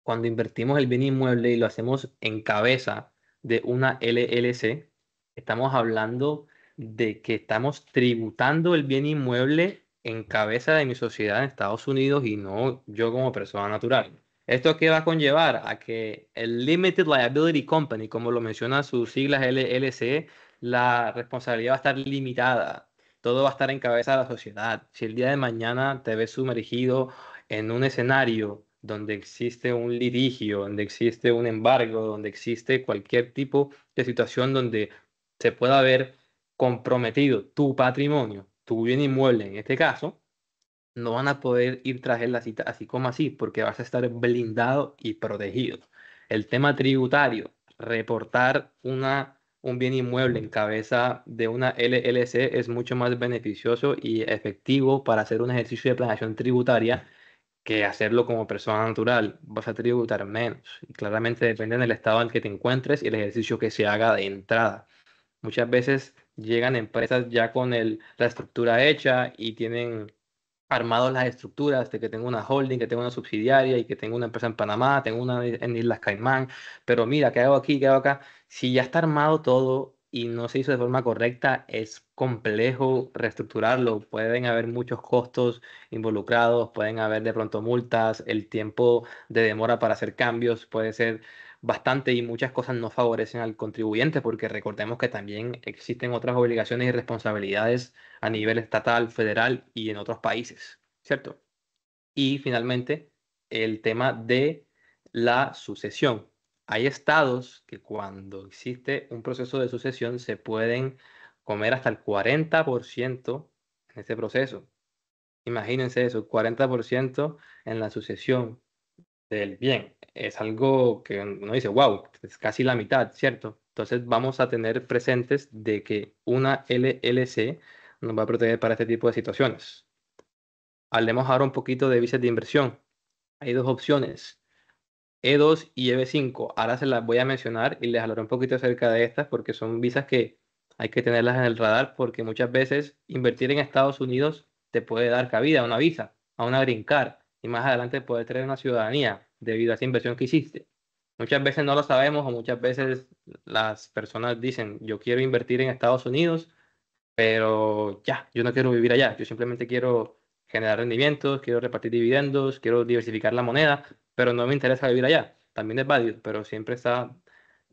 cuando invertimos el bien inmueble y lo hacemos en cabeza de una LLC, estamos hablando de que estamos tributando el bien inmueble en cabeza de mi sociedad en Estados Unidos y no yo como persona natural. ¿Esto qué va a conllevar? A que el Limited Liability Company, como lo menciona sus siglas LLC, la responsabilidad va a estar limitada. Todo va a estar en cabeza de la sociedad. Si el día de mañana te ves sumergido en un escenario donde existe un litigio, donde existe un embargo, donde existe cualquier tipo de situación donde se pueda ver comprometido tu patrimonio, tu bien inmueble en este caso, no van a poder ir tras él así, así como así, porque vas a estar blindado y protegido. El tema tributario, reportar un bien inmueble en cabeza de una LLC es mucho más beneficioso y efectivo para hacer un ejercicio de planeación tributaria que hacerlo como persona natural. Vas a tributar menos. Y claramente depende del estado en el que te encuentres y el ejercicio que se haga de entrada. Muchas veces llegan empresas ya con la estructura hecha y tienen armados las estructuras de que tengo una holding, que tengo una subsidiaria y que tengo una empresa en Panamá, tengo una en Islas Caimán, pero mira, ¿qué hago aquí? ¿Qué hago acá? Si ya está armado todo y no se hizo de forma correcta, es complejo reestructurarlo. Pueden haber muchos costos involucrados, pueden haber de pronto multas, el tiempo de demora para hacer cambios puede ser bastante y muchas cosas no favorecen al contribuyente porque recordemos que también existen otras obligaciones y responsabilidades a nivel estatal, federal y en otros países, ¿cierto? Y finalmente, el tema de la sucesión. Hay estados que cuando existe un proceso de sucesión se pueden comer hasta el 40% en ese proceso. Imagínense eso, 40% en la sucesión del bien. Es algo que uno dice, wow, es casi la mitad, ¿cierto? Entonces vamos a tener presentes de que una LLC nos va a proteger para este tipo de situaciones. Hablemos ahora un poquito de visas de inversión. Hay 2 opciones, E2 y EB5. Ahora se las voy a mencionar y les hablaré un poquito acerca de estas porque son visas que hay que tenerlas en el radar porque muchas veces invertir en Estados Unidos te puede dar cabida a una visa, a una green card y más adelante poder tener una ciudadanía debido a esa inversión que hiciste. Muchas veces no lo sabemos o muchas veces las personas dicen, yo quiero invertir en Estados Unidos, pero ya, yo no quiero vivir allá, yo simplemente quiero generar rendimientos, quiero repartir dividendos, quiero diversificar la moneda, pero no me interesa vivir allá. También es válido, pero siempre está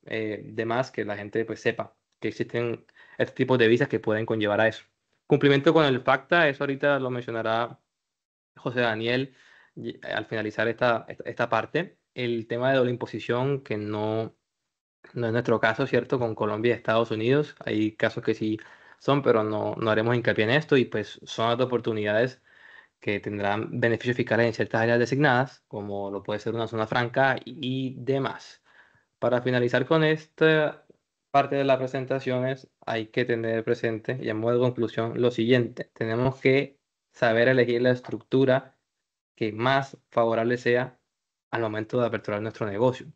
de más que la gente pues sepa que existen este tipo de visas que pueden conllevar a eso. Cumplimiento con el FACTA, eso ahorita lo mencionará José Daniel al finalizar esta parte. El tema de doble imposición, que no es nuestro caso, ¿cierto? Con Colombia y Estados Unidos. Hay casos que sí son, pero no haremos hincapié en esto y pues son las oportunidades que tendrán beneficios fiscales en ciertas áreas designadas, como lo puede ser una zona franca y demás. Para finalizar con esta parte de las presentaciones, hay que tener presente, y a modo de conclusión, lo siguiente. Tenemos que saber elegir la estructura que más favorable sea al momento de aperturar nuestro negocio.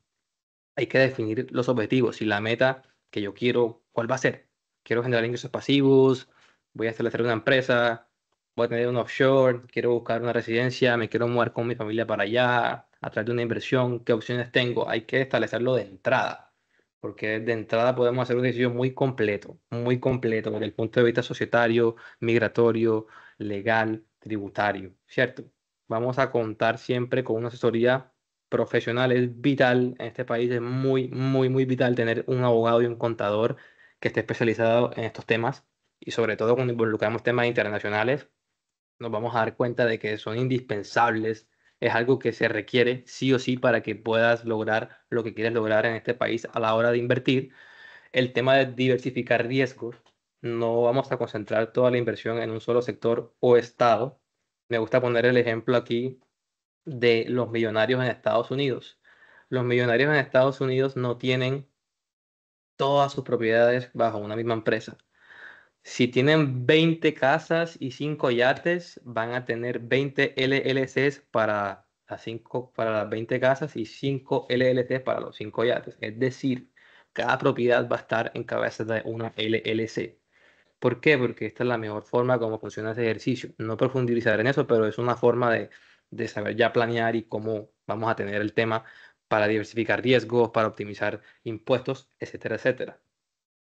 Hay que definir los objetivos y la meta que yo quiero, ¿cuál va a ser? Quiero generar ingresos pasivos, voy a establecer una empresa, voy a tener un offshore, quiero buscar una residencia, me quiero mudar con mi familia para allá, a través de una inversión, ¿qué opciones tengo? Hay que establecerlo de entrada, porque de entrada podemos hacer un ejercicio muy completo desde el punto de vista societario, migratorio, legal, tributario, ¿cierto? Vamos a contar siempre con una asesoría profesional. Es vital en este país, es muy vital tener un abogado y un contador que esté especializado en estos temas, y sobre todo cuando involucramos temas internacionales, nos vamos a dar cuenta de que son indispensables. Es algo que se requiere sí o sí para que puedas lograr lo que quieres lograr en este país a la hora de invertir. El tema de diversificar riesgos, no vamos a concentrar toda la inversión en un solo sector o estado. Me gusta poner el ejemplo aquí de los millonarios en Estados Unidos. Los millonarios en Estados Unidos no tienen todas sus propiedades bajo una misma empresa. Si tienen 20 casas y 5 yates, van a tener 20 LLCs para las 20 casas y 5 LLCs para los 5 yates. Es decir, cada propiedad va a estar en cabeza de una LLC. ¿Por qué? Porque esta es la mejor forma como funciona ese ejercicio. No profundizar en eso, pero es una forma de saber ya planear y cómo vamos a tener el tema para diversificar riesgos, para optimizar impuestos, etcétera, etcétera.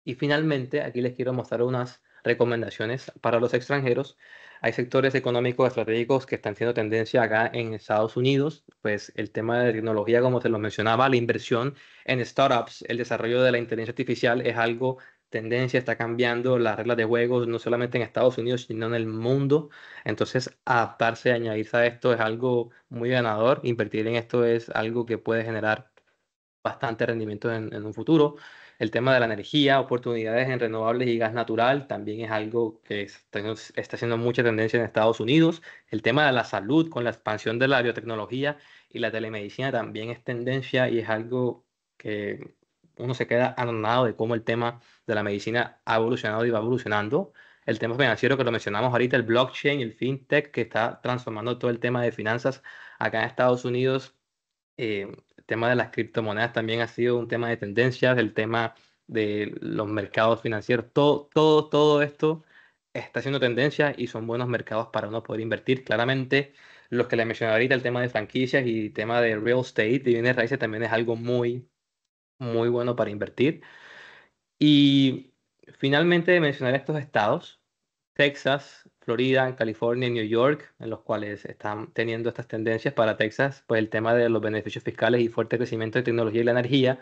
Y finalmente, aquí les quiero mostrar unas recomendaciones para los extranjeros. Hay sectores económicos estratégicos que están siendo tendencia acá en Estados Unidos, pues el tema de tecnología, como se lo mencionaba, la inversión en startups, el desarrollo de la inteligencia artificial es algo tendencia, está cambiando las reglas de juego, no solamente en Estados Unidos, sino en el mundo. Entonces, adaptarse, añadirse a esto es algo muy ganador. Invertir en esto es algo que puede generar bastante rendimiento en un futuro. El tema de la energía, oportunidades en renovables y gas natural también es algo que está haciendo mucha tendencia en Estados Unidos. El tema de la salud con la expansión de la biotecnología y la telemedicina también es tendencia, y es algo que uno se queda anonadado de cómo el tema de la medicina ha evolucionado y va evolucionando. El tema financiero que lo mencionamos ahorita, el blockchain, el fintech que está transformando todo el tema de finanzas acá en Estados Unidos. El tema de las criptomonedas también ha sido un tema de tendencias, el tema de los mercados financieros, todo esto está siendo tendencia y son buenos mercados para uno poder invertir. Claramente, los que le mencioné ahorita, el tema de franquicias y tema de real estate, de bienes raíces, también es algo muy bueno para invertir. Y finalmente mencionar estos estados: Texas, Florida, California y New York, en los cuales están teniendo estas tendencias. Para Texas, pues el tema de los beneficios fiscales y fuerte crecimiento de tecnología y la energía,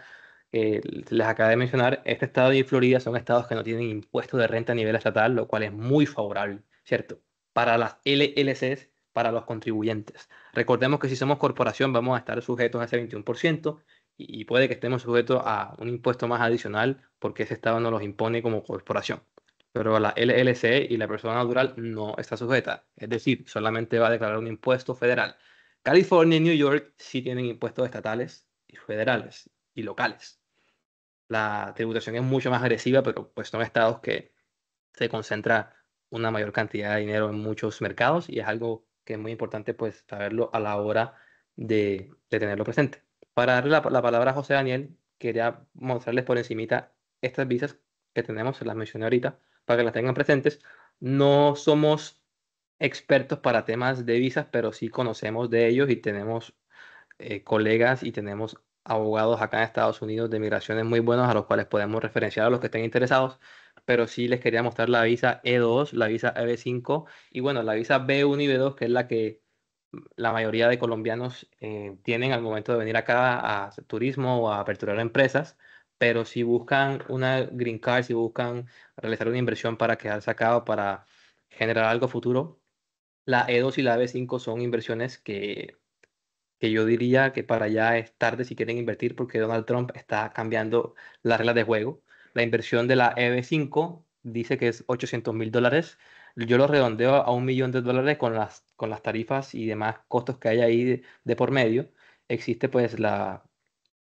les acabo de mencionar. Este estado y Florida son estados que no tienen impuesto de renta a nivel estatal, lo cual es muy favorable, ¿cierto? Para las LLCs, para los contribuyentes. Recordemos que si somos corporación vamos a estar sujetos a ese 21%, y puede que estemos sujetos a un impuesto más adicional porque ese estado nos los impone como corporación. Pero la LLC y la persona natural no está sujeta. Es decir, solamente va a declarar un impuesto federal. California y New York sí tienen impuestos estatales y federales y locales. La tributación es mucho más agresiva, pero pues son estados que se concentra una mayor cantidad de dinero en muchos mercados, y es algo que es muy importante pues saberlo a la hora de tenerlo presente. Para darle la palabra a José Daniel, quería mostrarles por encimita estas visas que tenemos, se las mencioné ahorita, para que las tengan presentes. No somos expertos para temas de visas, pero sí conocemos de ellos y tenemos colegas y tenemos abogados acá en Estados Unidos de migraciones muy buenos a los cuales podemos referenciar a los que estén interesados. Pero sí les quería mostrar la visa E2, la visa EB5 y bueno, la visa B1 y B2, que es la que la mayoría de colombianos tienen al momento de venir acá a hacer turismo o a aperturar empresas. Pero si buscan una green card, si buscan realizar una inversión para quedarse acá o para generar algo futuro, la E2 y la B5 son inversiones que yo diría que para allá es tarde si quieren invertir, porque Donald Trump está cambiando las reglas de juego. La inversión de la EB5 dice que es $800.000. yo lo redondeo a $1 millón con las tarifas y demás costos que hay ahí de por medio. Existe pues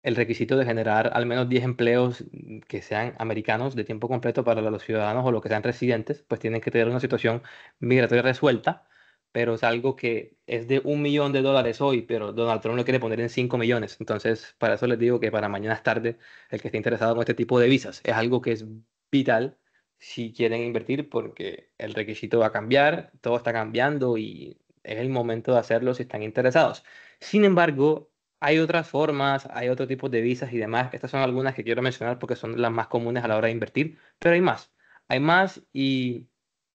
el requisito de generar al menos 10 empleos que sean americanos de tiempo completo para los ciudadanos o los que sean residentes, pues tienen que tener una situación migratoria resuelta, pero es algo que es de $1 millón hoy, pero Donald Trump lo quiere poner en 5 millones. Entonces, para eso les digo que para mañana es tarde el que esté interesado en este tipo de visas. Es algo que es vital si quieren invertir porque el requisito va a cambiar, todo está cambiando y es el momento de hacerlo si están interesados. Sin embargo, hay otras formas, hay otro tipo de visas y demás. Estas son algunas que quiero mencionar porque son las más comunes a la hora de invertir, pero hay más. Hay más y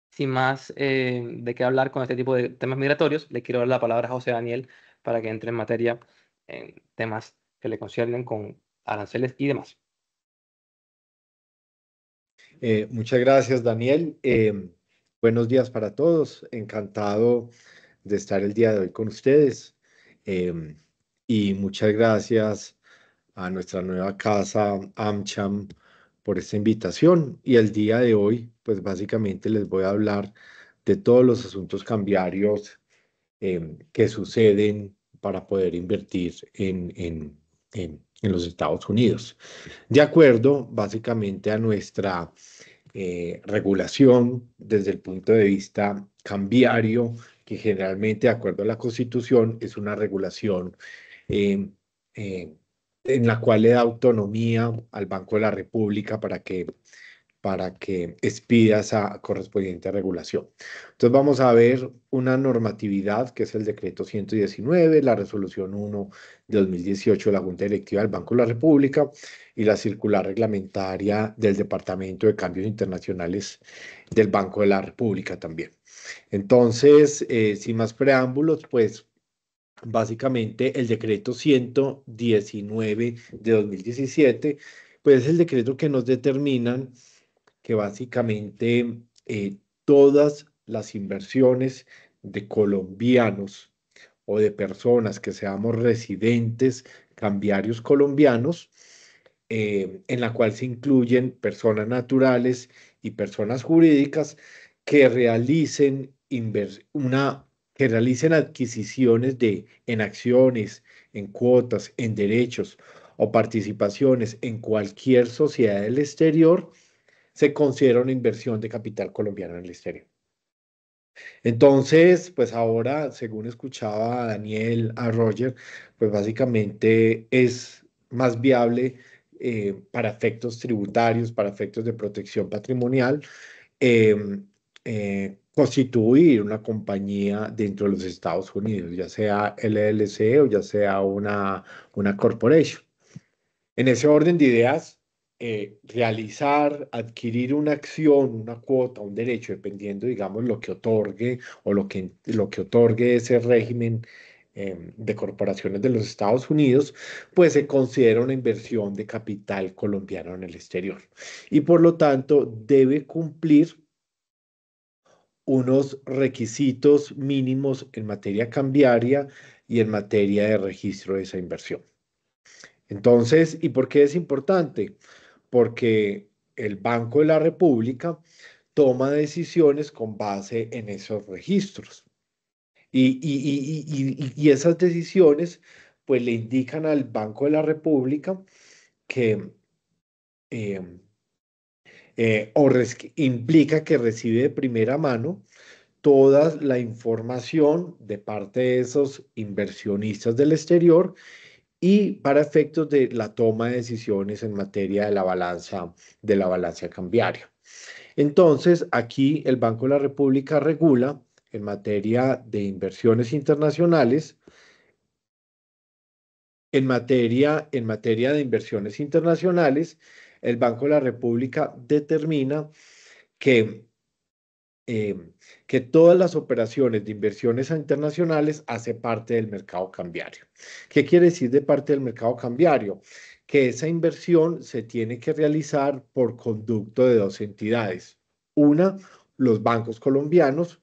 sin más de qué hablar con este tipo de temas migratorios, le quiero dar la palabra a José Daniel para que entre en materia en temas que le conciernen con aranceles y demás. Muchas gracias, Daniel. Buenos días para todos. Encantado de estar el día de hoy con ustedes. Y muchas gracias a nuestra nueva casa, AmCham, por esta invitación. Y el día de hoy, pues básicamente les voy a hablar de todos los asuntos cambiarios que suceden para poder invertir en los Estados Unidos. De acuerdo, básicamente, a nuestra regulación desde el punto de vista cambiario, que generalmente, de acuerdo a la Constitución, es una regulación eh, eh, en la cual le da autonomía al Banco de la República para que expida esa correspondiente regulación. Entonces vamos a ver una normatividad que es el decreto 119, la resolución 1 de 2018 de la Junta Directiva del Banco de la República y la circular reglamentaria del Departamento de Cambios Internacionales del Banco de la República también. Entonces, sin más preámbulos, pues básicamente el decreto 119 de 2017, pues es el decreto que nos determinan que básicamente todas las inversiones de colombianos o de personas que seamos residentes cambiarios colombianos, en la cual se incluyen personas naturales y personas jurídicas que realicen que realicen adquisiciones en acciones, en cuotas, en derechos o participaciones en cualquier sociedad del exterior, se considera una inversión de capital colombiano en el exterior. Entonces, pues ahora, según escuchaba a Daniel, a Roger, pues básicamente es más viable para efectos tributarios, para efectos de protección patrimonial, constituir una compañía dentro de los Estados Unidos, ya sea LLC o ya sea una corporation. En ese orden de ideas, realizar, adquirir una acción, una cuota, un derecho, dependiendo, digamos, lo que otorgue o lo que otorgue ese régimen de corporaciones de los Estados Unidos, pues se considera una inversión de capital colombiano en el exterior. Y por lo tanto, debe cumplir unos requisitos mínimos en materia cambiaria y en materia de registro de esa inversión. Entonces, ¿y por qué es importante? Porque el Banco de la República toma decisiones con base en esos registros. Y esas decisiones, pues le indican al Banco de la República que implica que recibe de primera mano toda la información de parte de esos inversionistas del exterior y para efectos de la toma de decisiones en materia de la balanza cambiaria. Entonces, aquí el Banco de la República regula en materia de inversiones internacionales, en materia de inversiones internacionales, el Banco de la República determina que que todas las operaciones de inversiones internacionales hacen parte del mercado cambiario. ¿Qué quiere decir de parte del mercado cambiario? Que esa inversión se tiene que realizar por conducto de dos entidades. Una, los bancos colombianos.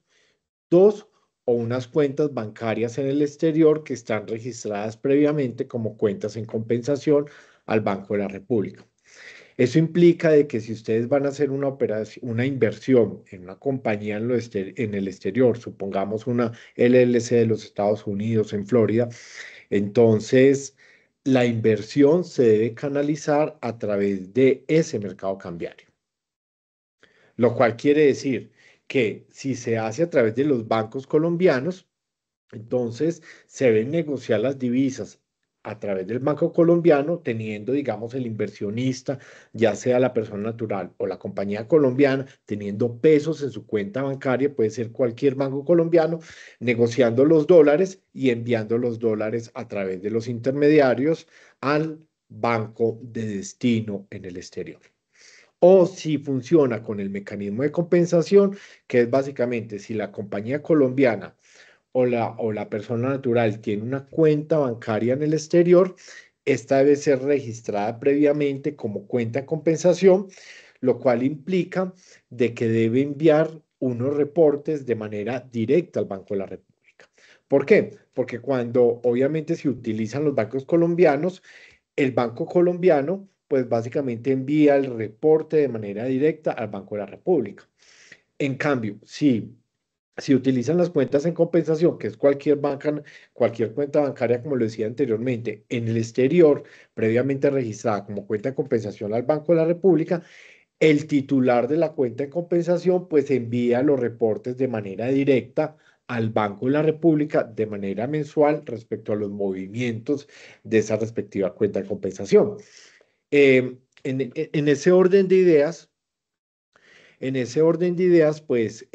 Dos, o unas cuentas bancarias en el exterior que están registradas previamente como cuentas en compensación al Banco de la República. Eso implica de que si ustedes van a hacer una operación, una inversión en una compañía en el exterior, supongamos una LLC de los Estados Unidos en Florida, entonces la inversión se debe canalizar a través de ese mercado cambiario. Lo cual quiere decir que si se hace a través de los bancos colombianos, entonces se deben negociar las divisas a través del banco colombiano, teniendo, digamos, el inversionista, ya sea la persona natural o la compañía colombiana, teniendo pesos en su cuenta bancaria, puede ser cualquier banco colombiano, negociando los dólares y enviando los dólares a través de los intermediarios al banco de destino en el exterior. O si funciona con el mecanismo de compensación, que es básicamente si la compañía colombiana o la persona natural tiene una cuenta bancaria en el exterior, esta debe ser registrada previamente como cuenta de compensación, lo cual implica de que debe enviar unos reportes de manera directa al Banco de la República. ¿Por qué? Porque cuando obviamente se utilizan los bancos colombianos, el Banco colombiano pues básicamente envía el reporte de manera directa al Banco de la República. En cambio, si utilizan las cuentas en compensación, que es cualquier cuenta bancaria, como lo decía anteriormente, en el exterior, previamente registrada como cuenta de compensación al Banco de la República, el titular de la cuenta de compensación pues envía los reportes de manera directa al Banco de la República de manera mensual respecto a los movimientos de esa respectiva cuenta de compensación. En ese orden de ideas, pues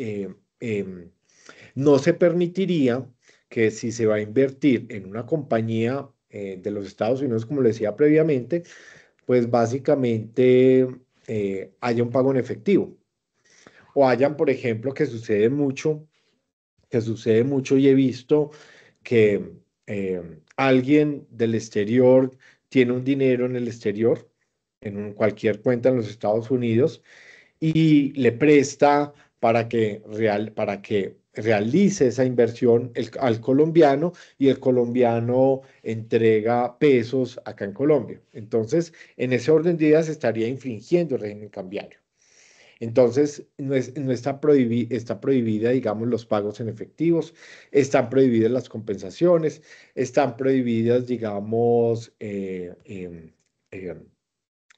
no se permitiría que si se va a invertir en una compañía de los Estados Unidos, como le decía previamente, pues básicamente haya un pago en efectivo. O hayan, por ejemplo, que sucede mucho y he visto que alguien del exterior tiene un dinero en el exterior, cualquier cuenta en los Estados Unidos, y le presta para que realice esa inversión al colombiano y el colombiano entrega pesos acá en Colombia. Entonces, en ese orden de ideas estaría infringiendo el régimen cambiario. Entonces, no está prohibida, digamos, los pagos en efectivos, están prohibidas las compensaciones, están prohibidas, digamos,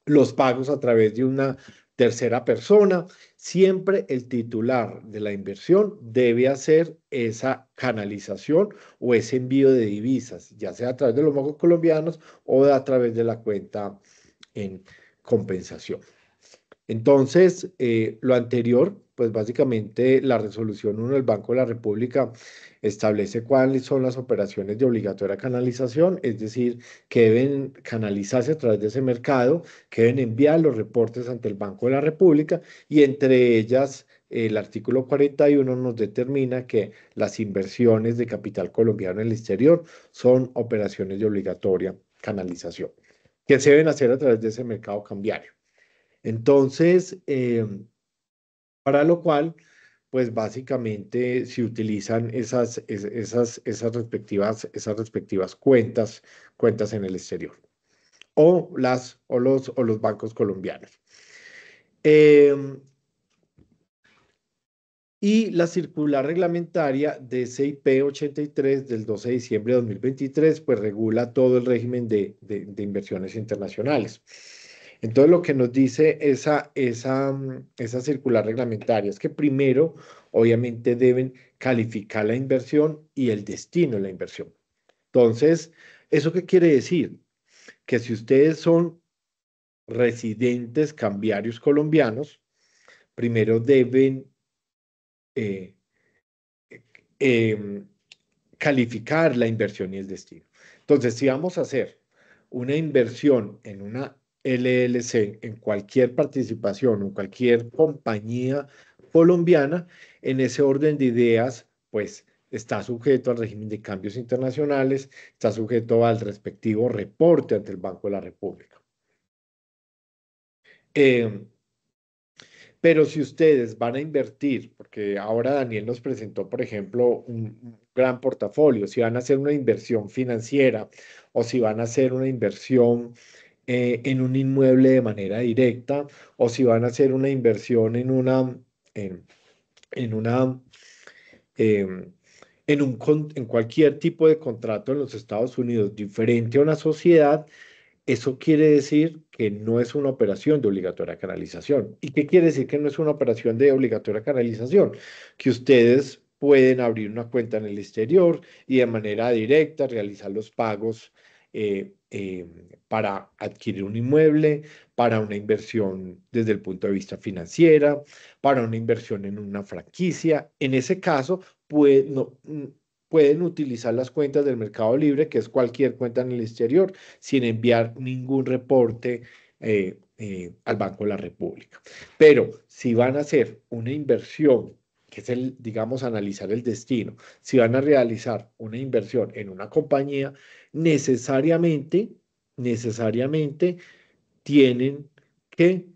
los pagos a través de una tercera persona. Siempre el titular de la inversión debe hacer esa canalización o ese envío de divisas, ya sea a través de los bancos colombianos o a través de la cuenta en compensación. Entonces, lo anterior, pues básicamente la resolución 1 del Banco de la República establece cuáles son las operaciones de obligatoria canalización, es decir, que deben canalizarse a través de ese mercado, que deben enviar los reportes ante el Banco de la República y entre ellas el artículo 41 nos determina que las inversiones de capital colombiano en el exterior son operaciones de obligatoria canalización, que se deben hacer a través de ese mercado cambiario. Entonces, para lo cual, pues básicamente se utilizan esas respectivas cuentas en el exterior o los bancos colombianos. Y la circular reglamentaria de CIP 83 del 12 de diciembre de 2023, pues regula todo el régimen de inversiones internacionales. Entonces, lo que nos dice esa circular reglamentaria es que primero, obviamente, deben calificar la inversión y el destino de la inversión. Entonces, ¿eso qué quiere decir? Que si ustedes son residentes cambiarios colombianos, primero deben calificar la inversión y el destino. Entonces, si vamos a hacer una inversión en una LLC, en cualquier participación, en cualquier compañía colombiana, en ese orden de ideas, pues está sujeto al régimen de cambios internacionales, está sujeto al respectivo reporte ante el Banco de la República. Pero si ustedes van a invertir, porque ahora Daniel nos presentó, por ejemplo, un gran portafolio, si van a hacer una inversión financiera o si van a hacer una inversión en un inmueble de manera directa o si van a hacer una inversión en, en una, em, en cualquier tipo de contrato en los Estados Unidos diferente a una sociedad, eso quiere decir que no es una operación de obligatoria canalización. ¿Y qué quiere decir que no es una operación de obligatoria canalización? Que ustedes pueden abrir una cuenta en el exterior y de manera directa realizar los pagos para adquirir un inmueble, para una inversión desde el punto de vista financiera, para una inversión en una franquicia. En ese caso, pueden utilizar las cuentas del Mercado Libre, que es cualquier cuenta en el exterior, sin enviar ningún reporte al Banco de la República. Pero si van a hacer una inversión, que es digamos, analizar el destino, si van a realizar una inversión en una compañía, necesariamente tienen que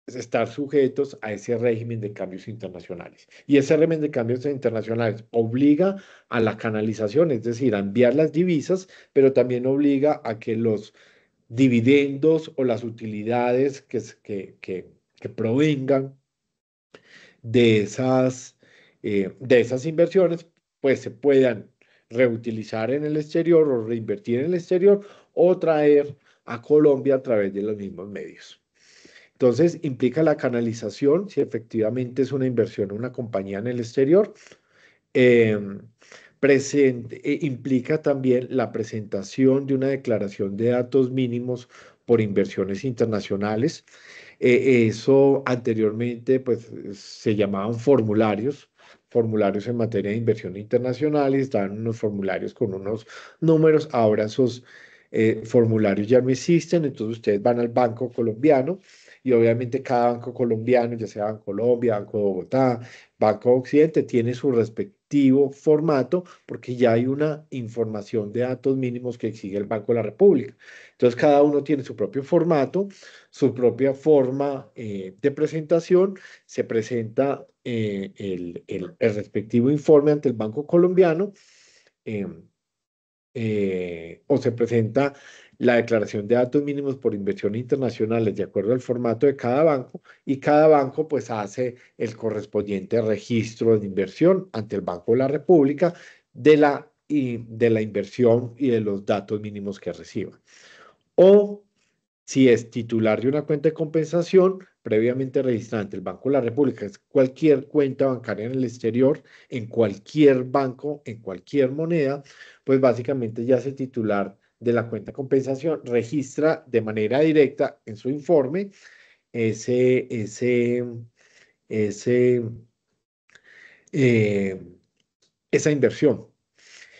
estar sujetos a ese régimen de cambios internacionales. Y ese régimen de cambios internacionales obliga a la canalización, es decir, a enviar las divisas, pero también obliga a que los dividendos o las utilidades que provengan de esas inversiones, pues se puedan reutilizar en el exterior o reinvertir en el exterior o traer a Colombia a través de los mismos medios. Entonces, implica la canalización, si efectivamente es una inversión en una compañía en el exterior. Eh, Implica también la presentación de una declaración de datos mínimos por inversiones internacionales. Eso anteriormente pues, se llamaban formularios en materia de inversión internacional, y estaban unos formularios con unos números. Ahora esos formularios ya no existen, entonces ustedes van al Banco Colombiano y obviamente cada banco colombiano, ya sea Banco Colombia, Banco de Bogotá, Banco Occidente, tiene su respectivo formato porque ya hay una información de datos mínimos que exige el Banco de la República. Entonces cada uno tiene su propio formato, su propia forma de presentación. Se presenta el respectivo informe ante el Banco Colombiano. eh, o se presenta la declaración de datos mínimos por inversión internacionales de acuerdo al formato de cada banco, y cada banco pues hace el correspondiente registro de inversión ante el Banco de la República de la inversión y de los datos mínimos que reciba. O si es titular de una cuenta de compensación previamente registrada ante el Banco de la República, es cualquier cuenta bancaria en el exterior, en cualquier banco, en cualquier moneda, pues básicamente ya es el titular de la cuenta de compensación, registra de manera directa en su informe ese, ese, ese, eh, esa inversión.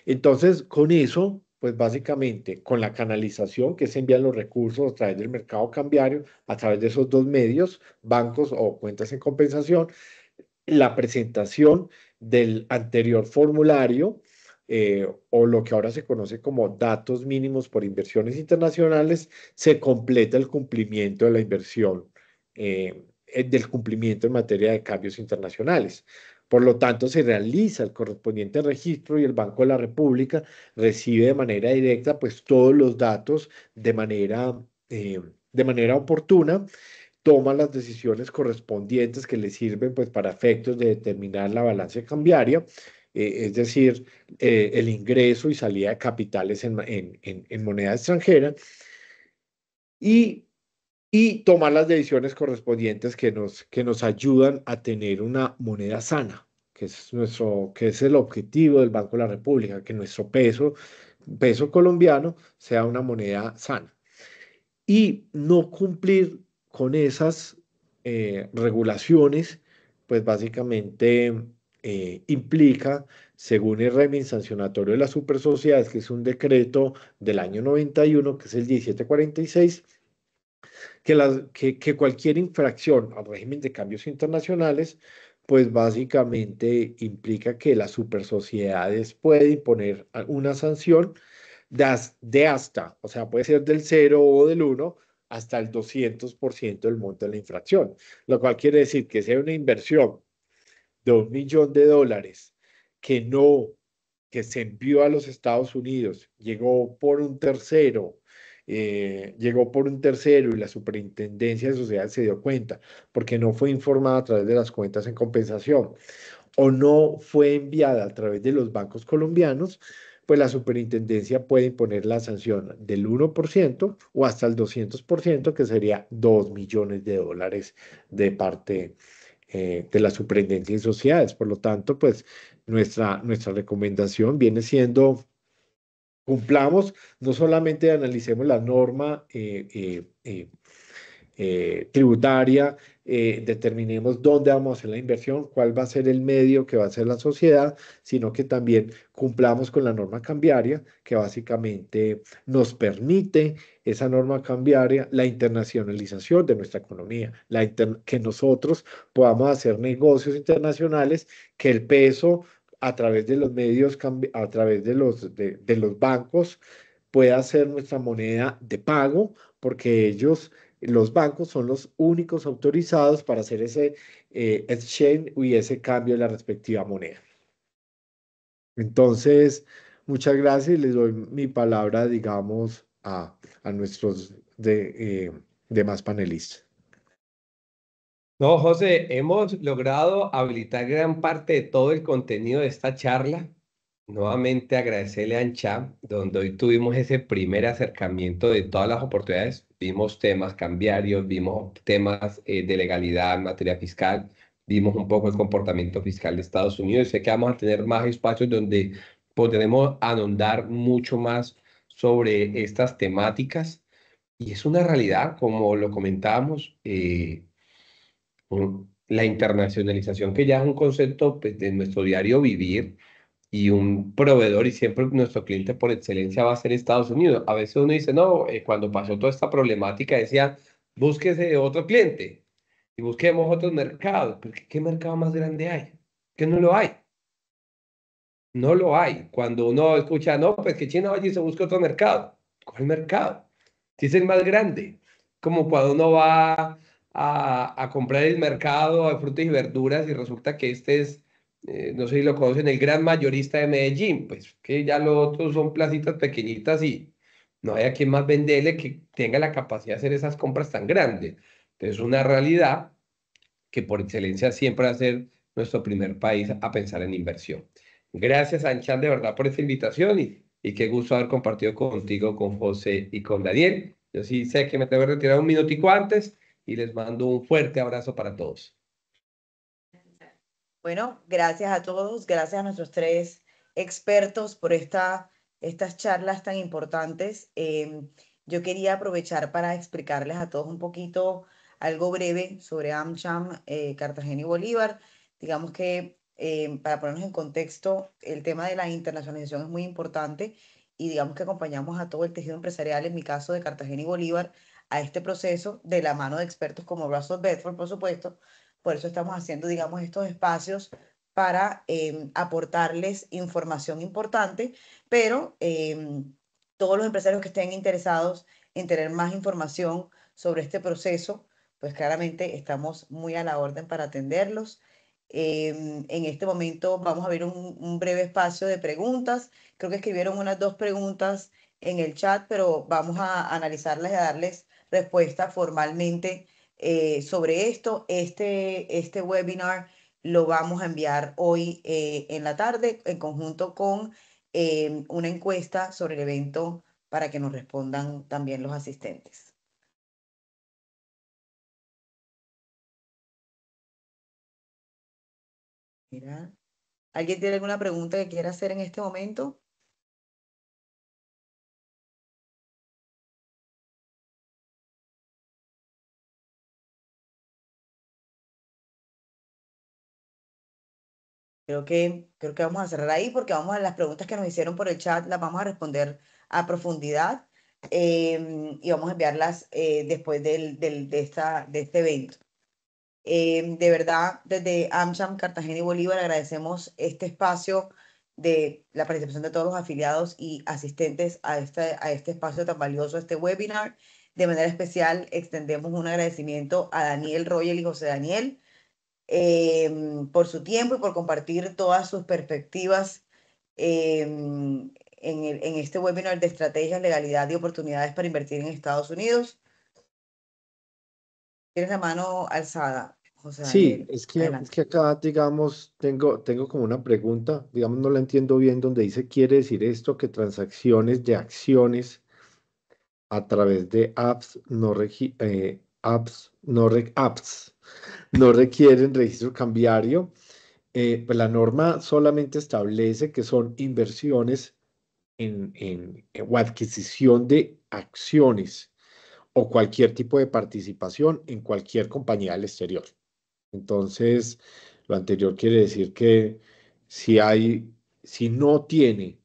Entonces, con eso, pues básicamente con la canalización que se envían los recursos a través del mercado cambiario, a través de esos dos medios, bancos o cuentas en compensación, la presentación del anterior formulario o lo que ahora se conoce como datos mínimos por inversiones internacionales, se completa el cumplimiento de la inversión, del cumplimiento en materia de cambios internacionales. Por lo tanto, se realiza el correspondiente registro y el Banco de la República recibe de manera directa pues todos los datos de manera oportuna, toma las decisiones correspondientes que le sirven pues para efectos de determinar la balanza cambiaria, es decir, el ingreso y salida de capitales en moneda extranjera, y tomar las decisiones correspondientes que nos ayudan a tener una moneda sana, que es el objetivo del Banco de la República, que nuestro peso colombiano sea una moneda sana. Y no cumplir con esas regulaciones, pues básicamente implica, según el régimen sancionatorio de las supersociedades, que es un decreto del año 91, que es el 1746, que cualquier infracción al régimen de cambios internacionales, pues básicamente implica que las supersociedades pueden imponer una sanción de hasta, o sea, puede ser del 0 o del 1 hasta el 200% del monto de la infracción, lo cual quiere decir que sea una inversión de $1.000.000 que no, que se envió a los Estados Unidos, llegó por un tercero, llegó por un tercero y la Superintendencia de Sociedades se dio cuenta porque no fue informada a través de las cuentas en compensación o no fue enviada a través de los bancos colombianos, pues la superintendencia puede imponer la sanción del 1% o hasta el 200%, que sería 2 millones de dólares de parte de la superintendencia de sociedades. Por lo tanto, pues nuestra recomendación viene siendo cumplamos, no solamente analicemos la norma tributaria, determinemos dónde vamos a hacer la inversión, cuál va a ser el medio que va a hacer la sociedad, sino que también cumplamos con la norma cambiaria, que básicamente nos permite esa norma cambiaria, la internacionalización de nuestra economía, que nosotros podamos hacer negocios internacionales, que el peso a través de los medios, a través de los bancos, pueda ser nuestra moneda de pago, porque los bancos son los únicos autorizados para hacer ese exchange y ese cambio de la respectiva moneda. Entonces, muchas gracias y les doy mi palabra, digamos, a nuestros demás panelistas. No, José, hemos logrado habilitar gran parte de todo el contenido de esta charla. Nuevamente agradecerle a Ancham, donde hoy tuvimos ese primer acercamiento de todas las oportunidades. Vimos temas cambiarios, vimos temas de legalidad en materia fiscal, vimos un poco el comportamiento fiscal de Estados Unidos. Sé que vamos a tener más espacios donde podremos ahondar mucho más sobre estas temáticas. Y es una realidad, como lo comentábamos, la internacionalización, que ya es un concepto pues, de nuestro diario vivir, y un proveedor y siempre nuestro cliente por excelencia va a ser Estados Unidos. A veces uno dice, no, cuando pasó toda esta problemática decía, búsquese otro cliente y busquemos otros mercados. Pero ¿qué mercado más grande hay? Que no lo hay. No lo hay. Cuando uno escucha, no, pues que China vaya y se busca otro mercado. ¿Cuál mercado? Si es el más grande. Como cuando uno va a comprar el mercado de frutas y verduras y resulta que este es, no sé si lo conocen, el gran mayorista de Medellín. Pues que ya los otros son placitas pequeñitas y no hay a quien más venderle que tenga la capacidad de hacer esas compras tan grandes. Entonces, una realidad que por excelencia siempre va a ser nuestro primer país a pensar en inversión. Gracias, Anchan, de verdad por esta invitación y qué gusto haber compartido contigo, con José y con Daniel. Yo sí sé que me tengo que retirar un minutico antes y les mando un fuerte abrazo para todos. Bueno, gracias a todos, gracias a nuestros tres expertos por estas charlas tan importantes. Yo quería aprovechar para explicarles a todos un poquito algo breve sobre AmCham, Cartagena y Bolívar. Digamos que para ponernos en contexto, el tema de la internacionalización es muy importante y digamos que acompañamos a todo el tejido empresarial, en mi caso de Cartagena y Bolívar, a este proceso de la mano de expertos como Russell Bedford, por supuesto. Por eso estamos haciendo, digamos, estos espacios para aportarles información importante, pero todos los empresarios que estén interesados en tener más información sobre este proceso, pues claramente estamos muy a la orden para atenderlos. En este momento vamos a ver un breve espacio de preguntas. Creo que escribieron unas 2 preguntas en el chat, pero vamos a analizarlas y a darles respuesta formalmente sobre esto. Este webinar lo vamos a enviar hoy en la tarde en conjunto con una encuesta sobre el evento para que nos respondan también los asistentes. Mira, ¿alguien tiene alguna pregunta que quiera hacer en este momento? Creo que vamos a cerrar ahí porque vamos a las preguntas que nos hicieron por el chat, las vamos a responder a profundidad y vamos a enviarlas después de este evento. De verdad, desde AmCham, Cartagena y Bolívar agradecemos este espacio de la participación de todos los afiliados y asistentes a este espacio tan valioso, este webinar. De manera especial, extendemos un agradecimiento a Daniel Royal y José Daniel por su tiempo y por compartir todas sus perspectivas en este webinar de estrategias, legalidad y oportunidades para invertir en Estados Unidos. Tienes la mano alzada, José Sí, Daniel. es Adelante. que acá, digamos, tengo como una pregunta, digamos, no la entiendo bien, donde dice, quiere decir esto que transacciones de acciones a través de apps no requieren registro cambiario. Pues la norma solamente establece que son inversiones o adquisición de acciones o cualquier tipo de participación en cualquier compañía del exterior. Entonces, lo anterior quiere decir que si no tiene,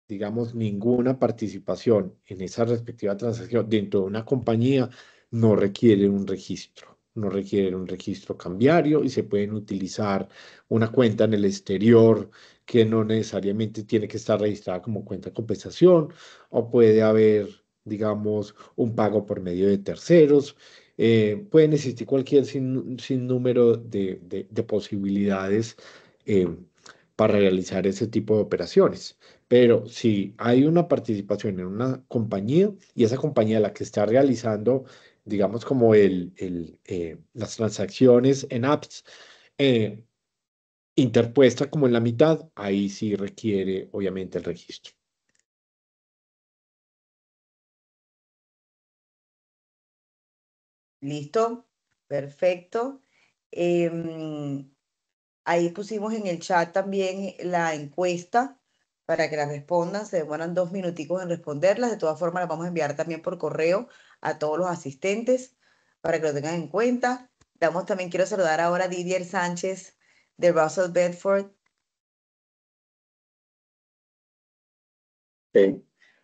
digamos, ninguna participación en esa respectiva transacción dentro de una compañía, no requieren un registro, no requieren un registro cambiario y se pueden utilizar una cuenta en el exterior que no necesariamente tiene que estar registrada como cuenta de compensación, o puede haber, digamos, un pago por medio de terceros. Pueden existir cualquier sinnúmero de posibilidades eh, para realizar ese tipo de operaciones. Pero si hay una participación en una compañía y esa compañía la que está realizando, digamos, como las transacciones en apps, eh, interpuesta como en la mitad, ahí sí requiere, obviamente, el registro. ¿Listo? Perfecto. Ahí pusimos en el chat también la encuesta para que la respondan. Se demoran 2 minuticos en responderlas. De todas formas, las vamos a enviar también por correo a todos los asistentes para que lo tengan en cuenta. También quiero saludar ahora a Didier Sánchez de Russell Bedford.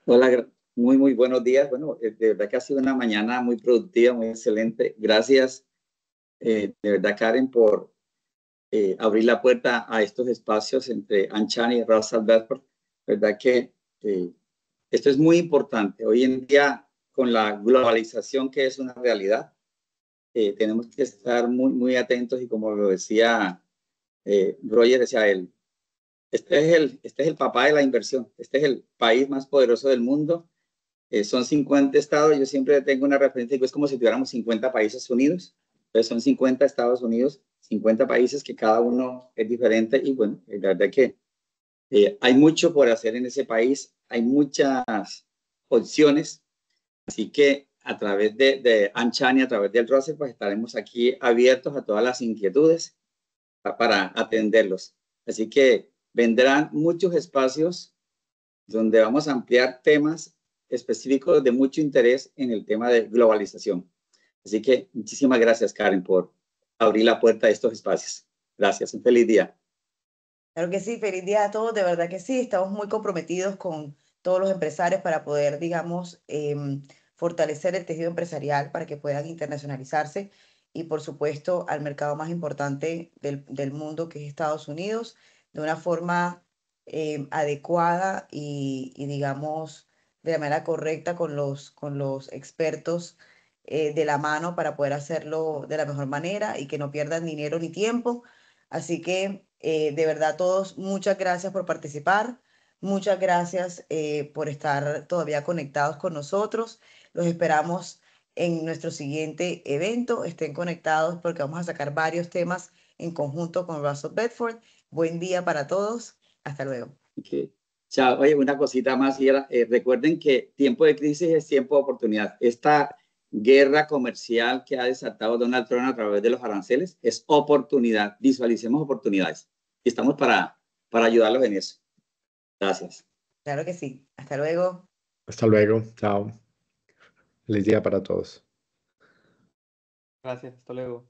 Hola, muy buenos días. Bueno, de verdad que ha sido una mañana muy productiva, muy excelente. Gracias, de verdad, Karen, por abrir la puerta a estos espacios entre Anchan y Russell Bedford. Verdad que esto es muy importante. Hoy en día, con la globalización que es una realidad, tenemos que estar muy atentos y como lo decía Roger, decía él, este es el papá de la inversión. Este es el país más poderoso del mundo. Son 50 estados. Yo siempre tengo una referencia que es como si tuviéramos 50 países unidos. Entonces son 50 Estados Unidos, 50 países que cada uno es diferente. Y bueno, la verdad que hay mucho por hacer en ese país. Hay muchas opciones. Así que a través de Anchani, a través del Russell, pues estaremos aquí abiertos a todas las inquietudes para atenderlos. Así que vendrán muchos espacios donde vamos a ampliar temas específicos de mucho interés en el tema de globalización. Así que muchísimas gracias, Karen, por abrir la puerta a estos espacios. Gracias, un feliz día. Claro que sí, feliz día a todos, de verdad que sí, estamos muy comprometidos con todos los empresarios para poder, digamos, fortalecer el tejido empresarial para que puedan internacionalizarse y, por supuesto, al mercado más importante del mundo, que es Estados Unidos, de una forma adecuada y, digamos, de la manera correcta con los expertos de la mano para poder hacerlo de la mejor manera y que no pierdan dinero ni tiempo. Así que de verdad todos, muchas gracias por participar, muchas gracias por estar todavía conectados con nosotros. Los esperamos en nuestro siguiente evento. Estén conectados porque vamos a sacar varios temas en conjunto con Russell Bedford. Buen día para todos. Hasta luego. Okay. Chao. Oye, una cosita más. Recuerden que tiempo de crisis es tiempo de oportunidad. Esta guerra comercial que ha desatado Donald Trump a través de los aranceles es oportunidad. Visualicemos oportunidades. Y estamos para ayudarlos en eso. Gracias. Claro que sí. Hasta luego. Hasta luego. Chao. Feliz día para todos. Gracias, hasta luego.